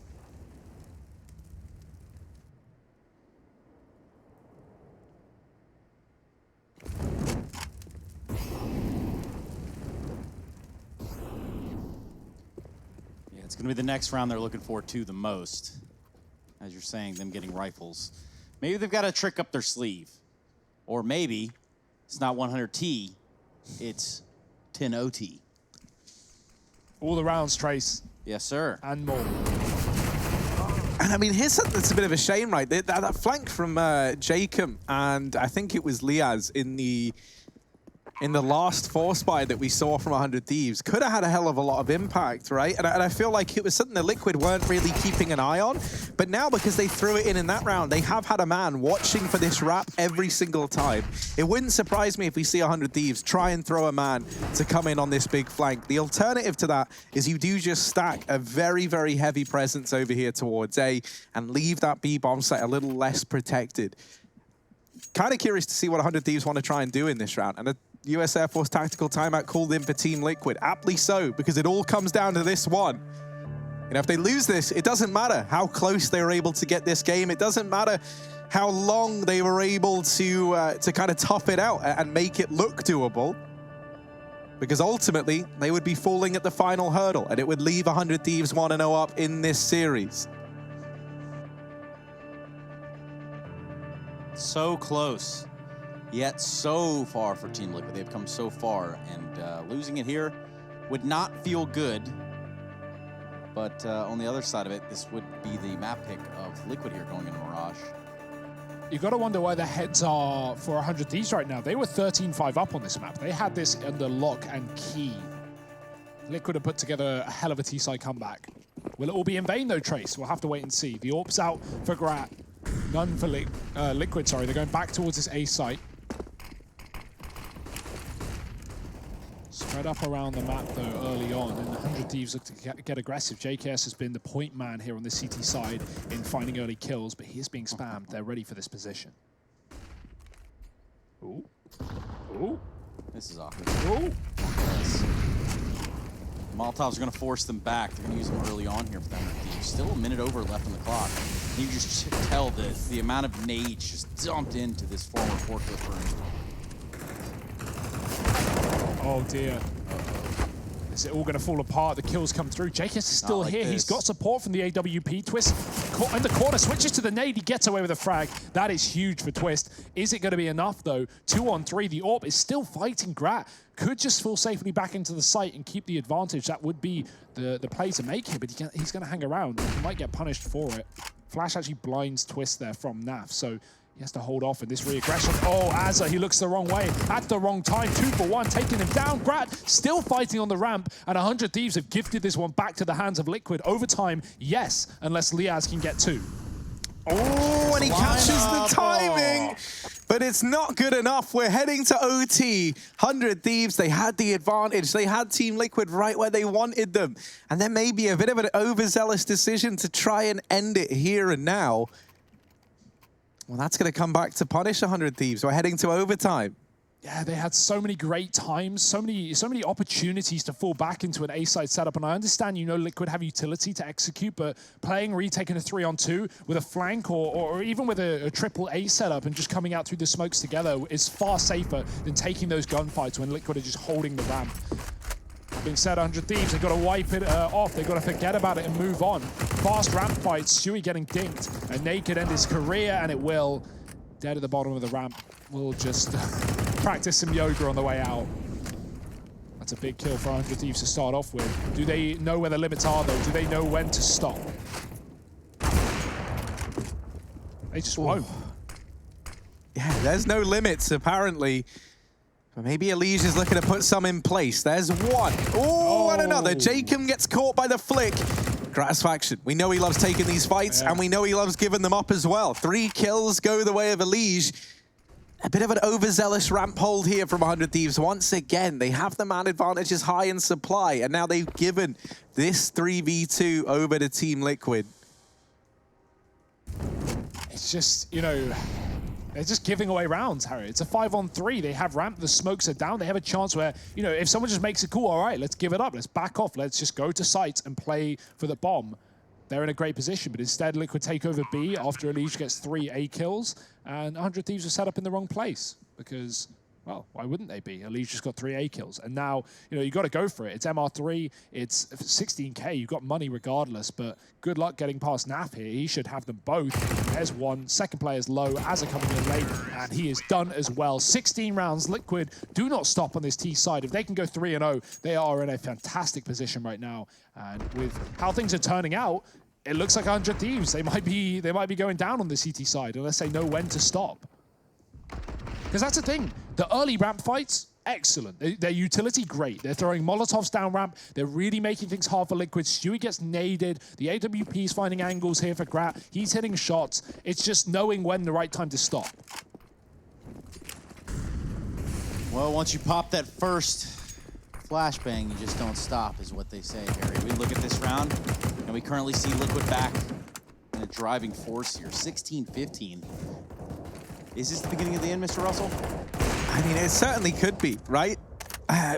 Yeah, it's going to be the next round they're looking forward to the most. As you're saying, them getting rifles. Maybe they've got a trick up their sleeve. Or maybe it's not 100T, it's 10 OT. All the rounds, Trace. Yes, sir. And more. And I mean, here's something that's a bit of a shame, right? That flank from Jacob and I think it was Liaz in the last force buy that we saw from 100 Thieves could have had a hell of a lot of impact, right? And I feel like it was something that Liquid weren't really keeping an eye on. But now, because they threw it in that round, they have had a man watching for this wrap every single time. It wouldn't surprise me if we see 100 Thieves try and throw a man to come in on this big flank. The alternative to that is you do just stack a very, very heavy presence over here towards A and leave that B bomb site a little less protected. Kind of curious to see what 100 Thieves want to try and do in this round. And a US Air Force tactical timeout called in for Team Liquid. Aptly so, because it all comes down to this one. You know, if they lose this, it doesn't matter how close they were able to get this game. It doesn't matter how long they were able to kind of tough it out and make it look doable. because ultimately they would be falling at the final hurdle, and it would leave 100 Thieves 1-0 up in this series. So close, yet so far for Team Liquid. They've come so far, and losing it here would not feel good. But on the other side of it, this would be the map pick of Liquid here going into Mirage. You got to wonder where the heads are for 100 Thieves right now. They were 13-5 up on this map. They had this under lock and key. Liquid have put together a hell of a T-side comeback. Will it all be in vain though, Trace? We'll have to wait and see. The AWP's out for Grat. None for Liquid, sorry. They're going back towards this A site. Spread up around the map though early on, and 100 Thieves look to get aggressive. JKS has been the point man here on the CT side in finding early kills, but he is being spammed. They're ready for this position. Ooh. Ooh. This is awkward. Ooh. Yes. Molotov's going to force them back. They're going to use them early on here for them. Still a minute over left on the clock. And you just tell the amount of nades just dumped into this former forklift room. Oh dear. Is it all going to fall apart? The kills come through. JKS is still here. He's got support from the AWP. Twist in the corner, switches to the nade. He gets away with a frag. That is huge for Twist. Is it going to be enough though? 2 on 3. The AWP is still fighting Grat. Could just fall safely back into the site and keep the advantage. That would be the play to make here, but he's going to hang around. He might get punished for it. Flash actually blinds Twist there from NAF, so he has to hold off in this re-aggression. Oh, Azza, he looks the wrong way at the wrong time. 2 for 1, taking him down. Grat still fighting on the ramp, and 100 Thieves have gifted this one back to the hands of Liquid. Overtime, yes, unless Liaz can get 2. Oh, and he catches the timing, but it's not good enough. We're heading to OT. 100 Thieves, they had the advantage. They had Team Liquid right where they wanted them. And then maybe a bit of an overzealous decision to try and end it here and now. Well, that's going to come back to punish 100 Thieves. We're heading to overtime. Yeah, they had so many great times, so many opportunities to fall back into an A-side setup. And I understand, Liquid have utility to execute, but playing retaking a 3-on-2 with a flank or even with a triple A setup and just coming out through the smokes together is far safer than taking those gunfights when Liquid are just holding the ramp. Being said, 100 Thieves, they've got to wipe it off. They've got to forget about it and move on. Fast ramp fights, Stewie getting dinked. And Nate could end his career, and it will. Dead at the bottom of the ramp. We'll just practice some yoga on the way out. That's a big kill for 100 Thieves to start off with. Do they know where the limits are, though? Do they know when to stop? They just won't. Yeah, there's no limits, apparently. But maybe Elige is looking to put some in place. There's one. Oh, and another. Jacob gets caught by the flick. Gratisfaction. We know he loves taking these fights, and we know he loves giving them up as well. 3 kills go the way of Elige. A bit of an overzealous ramp hold here from 100 Thieves. Once again, they have the man advantages high in supply, and now they've given this 3v2 over to Team Liquid. It's just, they're just giving away rounds, Harry. It's a 5-on-3. They have ramp. The smokes are down. They have a chance where, if someone just makes a call, all right, let's give it up. Let's back off. Let's just go to sites and play for the bomb. They're in a great position, but instead Liquid take over B after Elige gets 3 A kills, and 100 Thieves are set up in the wrong place because, well, why wouldn't they be? Elige just got 3 A kills, and now, you got to go for it. It's MR3, it's 16K, you've got money regardless, but good luck getting past NAF here. He should have them both. There's one, second player's low, Azza coming in late, and he is done as well. 16 rounds, Liquid do not stop on this T side. If they can go 3-0, they are in a fantastic position right now, and with how things are turning out, it looks like 100 Thieves. They might be going down on the CT side unless they know when to stop. Because that's the thing. The early ramp fights, excellent. Their utility, great. They're throwing Molotovs down ramp. They're really making things hard for Liquid. Stewie gets naded. The AWP is finding angles here for Grat. He's hitting shots. It's just knowing when the right time to stop. Well, once you pop that first flashbang, you just don't stop, is what they say, Harry. We look at this round, and we currently see Liquid back in a driving force here. 16-15. Is this the beginning of the end, Mr. Russell? I mean, it certainly could be, right?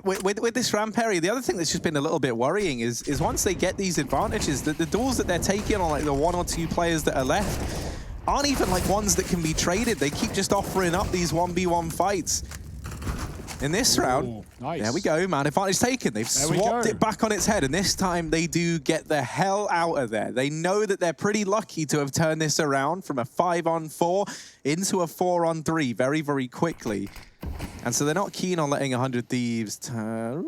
With this ramp area, the other thing that's just been a little bit worrying is once they get these advantages, the duels that they're taking on like the 1 or 2 players that are left aren't even like ones that can be traded. They keep just offering up these 1v1 fights. in this round. Nice. There we go, man advantage taken. They've swapped it back on its head, and this time they do get the hell out of there. They know that they're pretty lucky to have turned this around from a 5-on-4 into a 4-on-3 very, very quickly. And so they're not keen on letting 100 Thieves turn.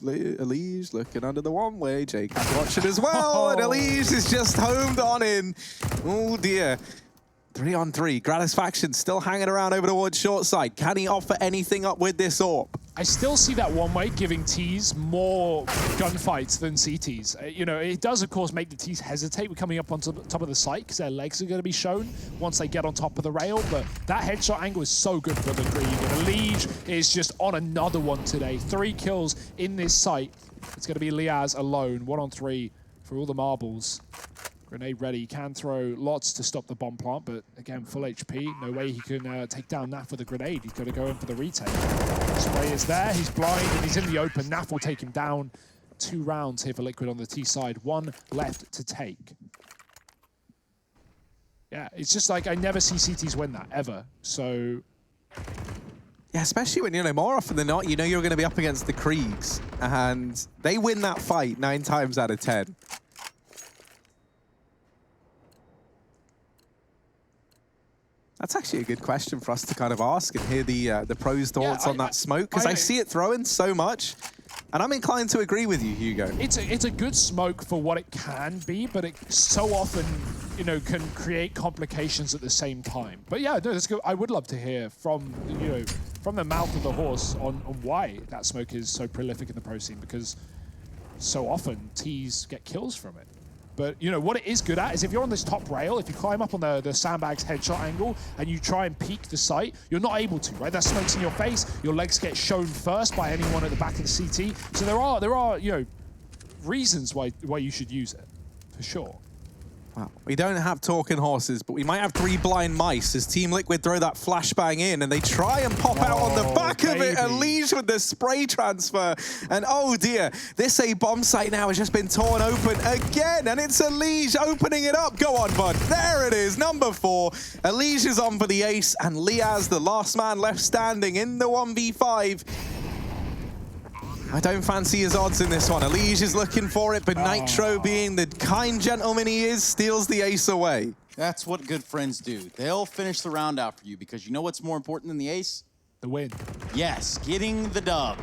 Elige looking under the one-way. Jake is watching as well, and Elige is just homed on in. Oh dear. 3-on-3. Gratisfaction still hanging around over towards short side. Can he offer anything up with this AWP? I still see that one-way giving T's more gunfights than CT's. You know, it does, of course, make the T's hesitate with coming up on top of the site because their legs are going to be shown once they get on top of the rail, but that headshot angle is so good for the Greed. And Elige is just on another one today. 3 kills in this site. It's going to be Liaz alone, 1-on-3 for all the marbles. Grenade ready, he can throw lots to stop the bomb plant, but again, full HP. No way he can take down Naf with a grenade. He's going to go in for the retake. Spray is there, he's blind, and he's in the open. Naf will take him down. 2 rounds here for Liquid on the T side. 1 left to take. Yeah, it's just like I never see CTs win that, ever. So... yeah, especially when, you know, more often than not, you know you're going to be up against the Kriegs, and they win that fight 9 times out of 10. That's actually a good question for us to kind of ask and hear the pros' thoughts on that smoke, because I see it throwing so much, and I'm inclined to agree with you, Hugo. It's a good smoke for what it can be, but it so often, you know, can create complications at the same time. But yeah, no, that's good. I would love to hear from, you know, from the mouth of the horse on why that smoke is so prolific in the pro scene, because so often T's get kills from it. But, you know, what it is good at is if you're on this top rail, if you climb up on the sandbag's headshot angle and you try and peek the site, you're not able to, right? That smoke's in your face. Your legs get shown first by anyone at the back of the CT. So there are you know, reasons why you should use it, for sure. Well, we don't have talking horses, but we might have 3 blind mice as Team Liquid throw that flashbang in, and they try and pop out on the back of it. Elige with the spray transfer, and oh dear, this A bomb site now has just been torn open again, and it's Elige opening it up. Go on, bud. There it is, number 4. Elige is on for the ace, and Liaz, the last man left standing in the 1v5. I don't fancy his odds in this one. Elige is looking for it, but Nitro, being the kind gentleman he is, steals the ace away. That's what good friends do. They'll finish the round out for you, because you know what's more important than the ace? The win. Yes, getting the dub.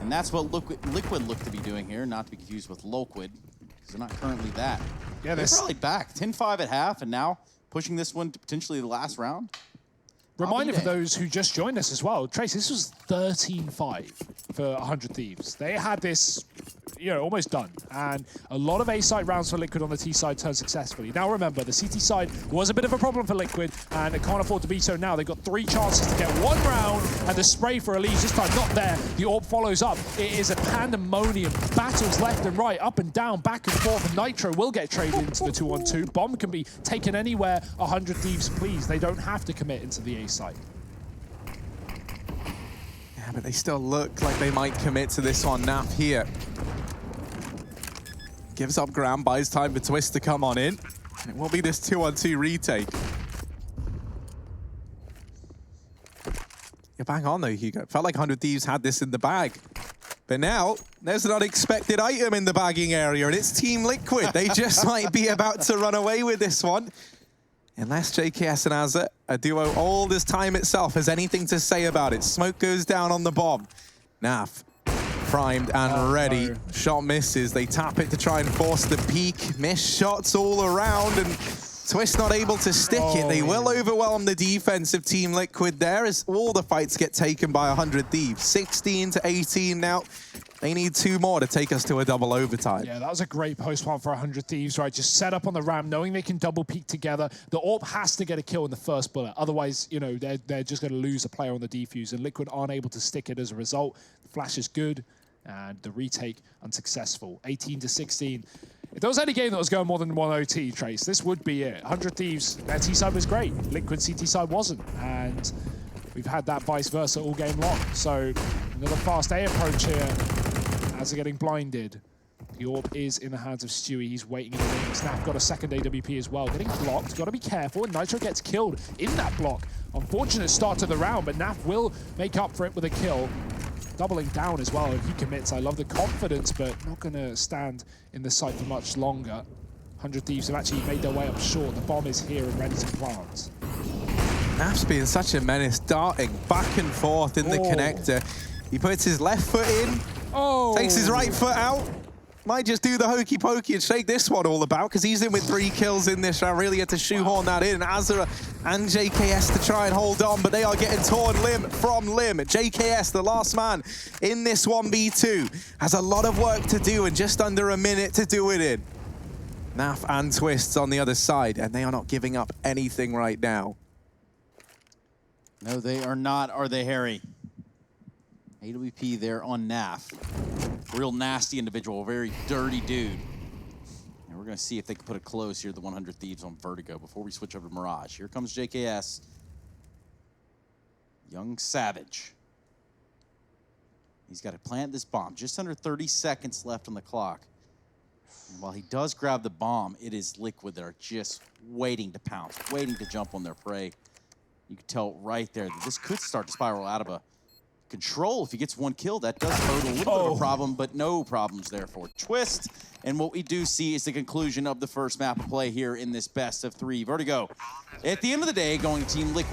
And that's what Liquid look to be doing here, not to be confused with Loquid, because they're not currently that. Yeah, they're probably back. 10-5 at half, and now pushing this one to potentially the last round. Reminder for those who just joined us as well, Trace, this was 13-5 for 100 Thieves. They had this, you know, almost done. And a lot of A-side rounds for Liquid on the T side turned successfully. Now remember, the CT side was a bit of a problem for Liquid, and it can't afford to be so now. They've got 3 chances to get 1 round, and the spray for Elige this time not there. The AWP follows up. It is a pandemonium. Battles left and right, up and down, back and forth, and Nitro will get traded into the 2-on-2. Bomb can be taken anywhere. 100 Thieves, please. They don't have to commit into the A side. Yeah, but they still look like they might commit to this one. Naf here gives up ground, buys time for Twist to come on in. It will be this 2-on-2 retake. You're bang on though, Hugo. Felt like 100 Thieves had this in the bag. But now, there's an unexpected item in the bagging area, and it's Team Liquid. They just might be about to run away with this one. Unless JKS and Azza, a duo all this time itself, has anything to say about it. Smoke goes down on the bomb. Naf, primed and ready. No. Shot misses. They tap it to try and force the peak. Missed shots all around, and Twist not able to stick it. They will overwhelm the defense of Team Liquid there as all the fights get taken by 100 Thieves. 16-18 now. They need 2 more to take us to a double overtime. Yeah, that was a great post-plant for 100 Thieves, right? Just set up on the ramp, knowing they can double peek together. The AWP has to get a kill in the first bullet. Otherwise, you know, they're just going to lose a player on the defuse, and Liquid aren't able to stick it as a result. The flash is good, and the retake unsuccessful. 18-16. If there was any game that was going more than 1 OT, Trace, this would be it. 100 Thieves, their T-side was great. Liquid CT side wasn't. And we've had that vice versa all game long. So another fast A approach here as they're getting blinded. The orb is in the hands of Stewie. He's waiting in the wings. Snap got a second AWP as well. Getting blocked. Got to be careful. And Nitro gets killed in that block. Unfortunate start to the round, but Naf will make up for it with a kill. Doubling down as well. If he commits, I love the confidence, but not going to stand in the site for much longer. 100 Thieves have actually made their way up short. The bomb is here and ready to plant. Naf's being such a menace, darting back and forth in the connector. He puts his left foot in, takes his right foot out. Might just do the hokey pokey and shake this one all about, because he's in with 3 kills in this round. Really had to shoehorn that in. Azura and JKS to try and hold on, but they are getting torn limb from limb. JKS, the last man in this 1v2, has a lot of work to do and just under a minute to do it in. Naf and Twists on the other side, and they are not giving up anything right now. No, they are not, are they, Harry? AWP there on Naf. Real nasty individual, very dirty dude. And we're going to see if they can put it close here, the 100 Thieves on Vertigo, before we switch over to Mirage. Here comes JKS. Young Savage. He's got to plant this bomb. Just under 30 seconds left on the clock. And while he does grab the bomb, it is Liquid that are just waiting to pounce, waiting to jump on their prey. You can tell right there that this could start to spiral out of a control. If he gets 1 kill, that does pose a little bit of a problem, but no problems there for Twist. And what we do see is the conclusion of the first map of play here in this best of 3. Vertigo, at the end of the day, going Team Liquid.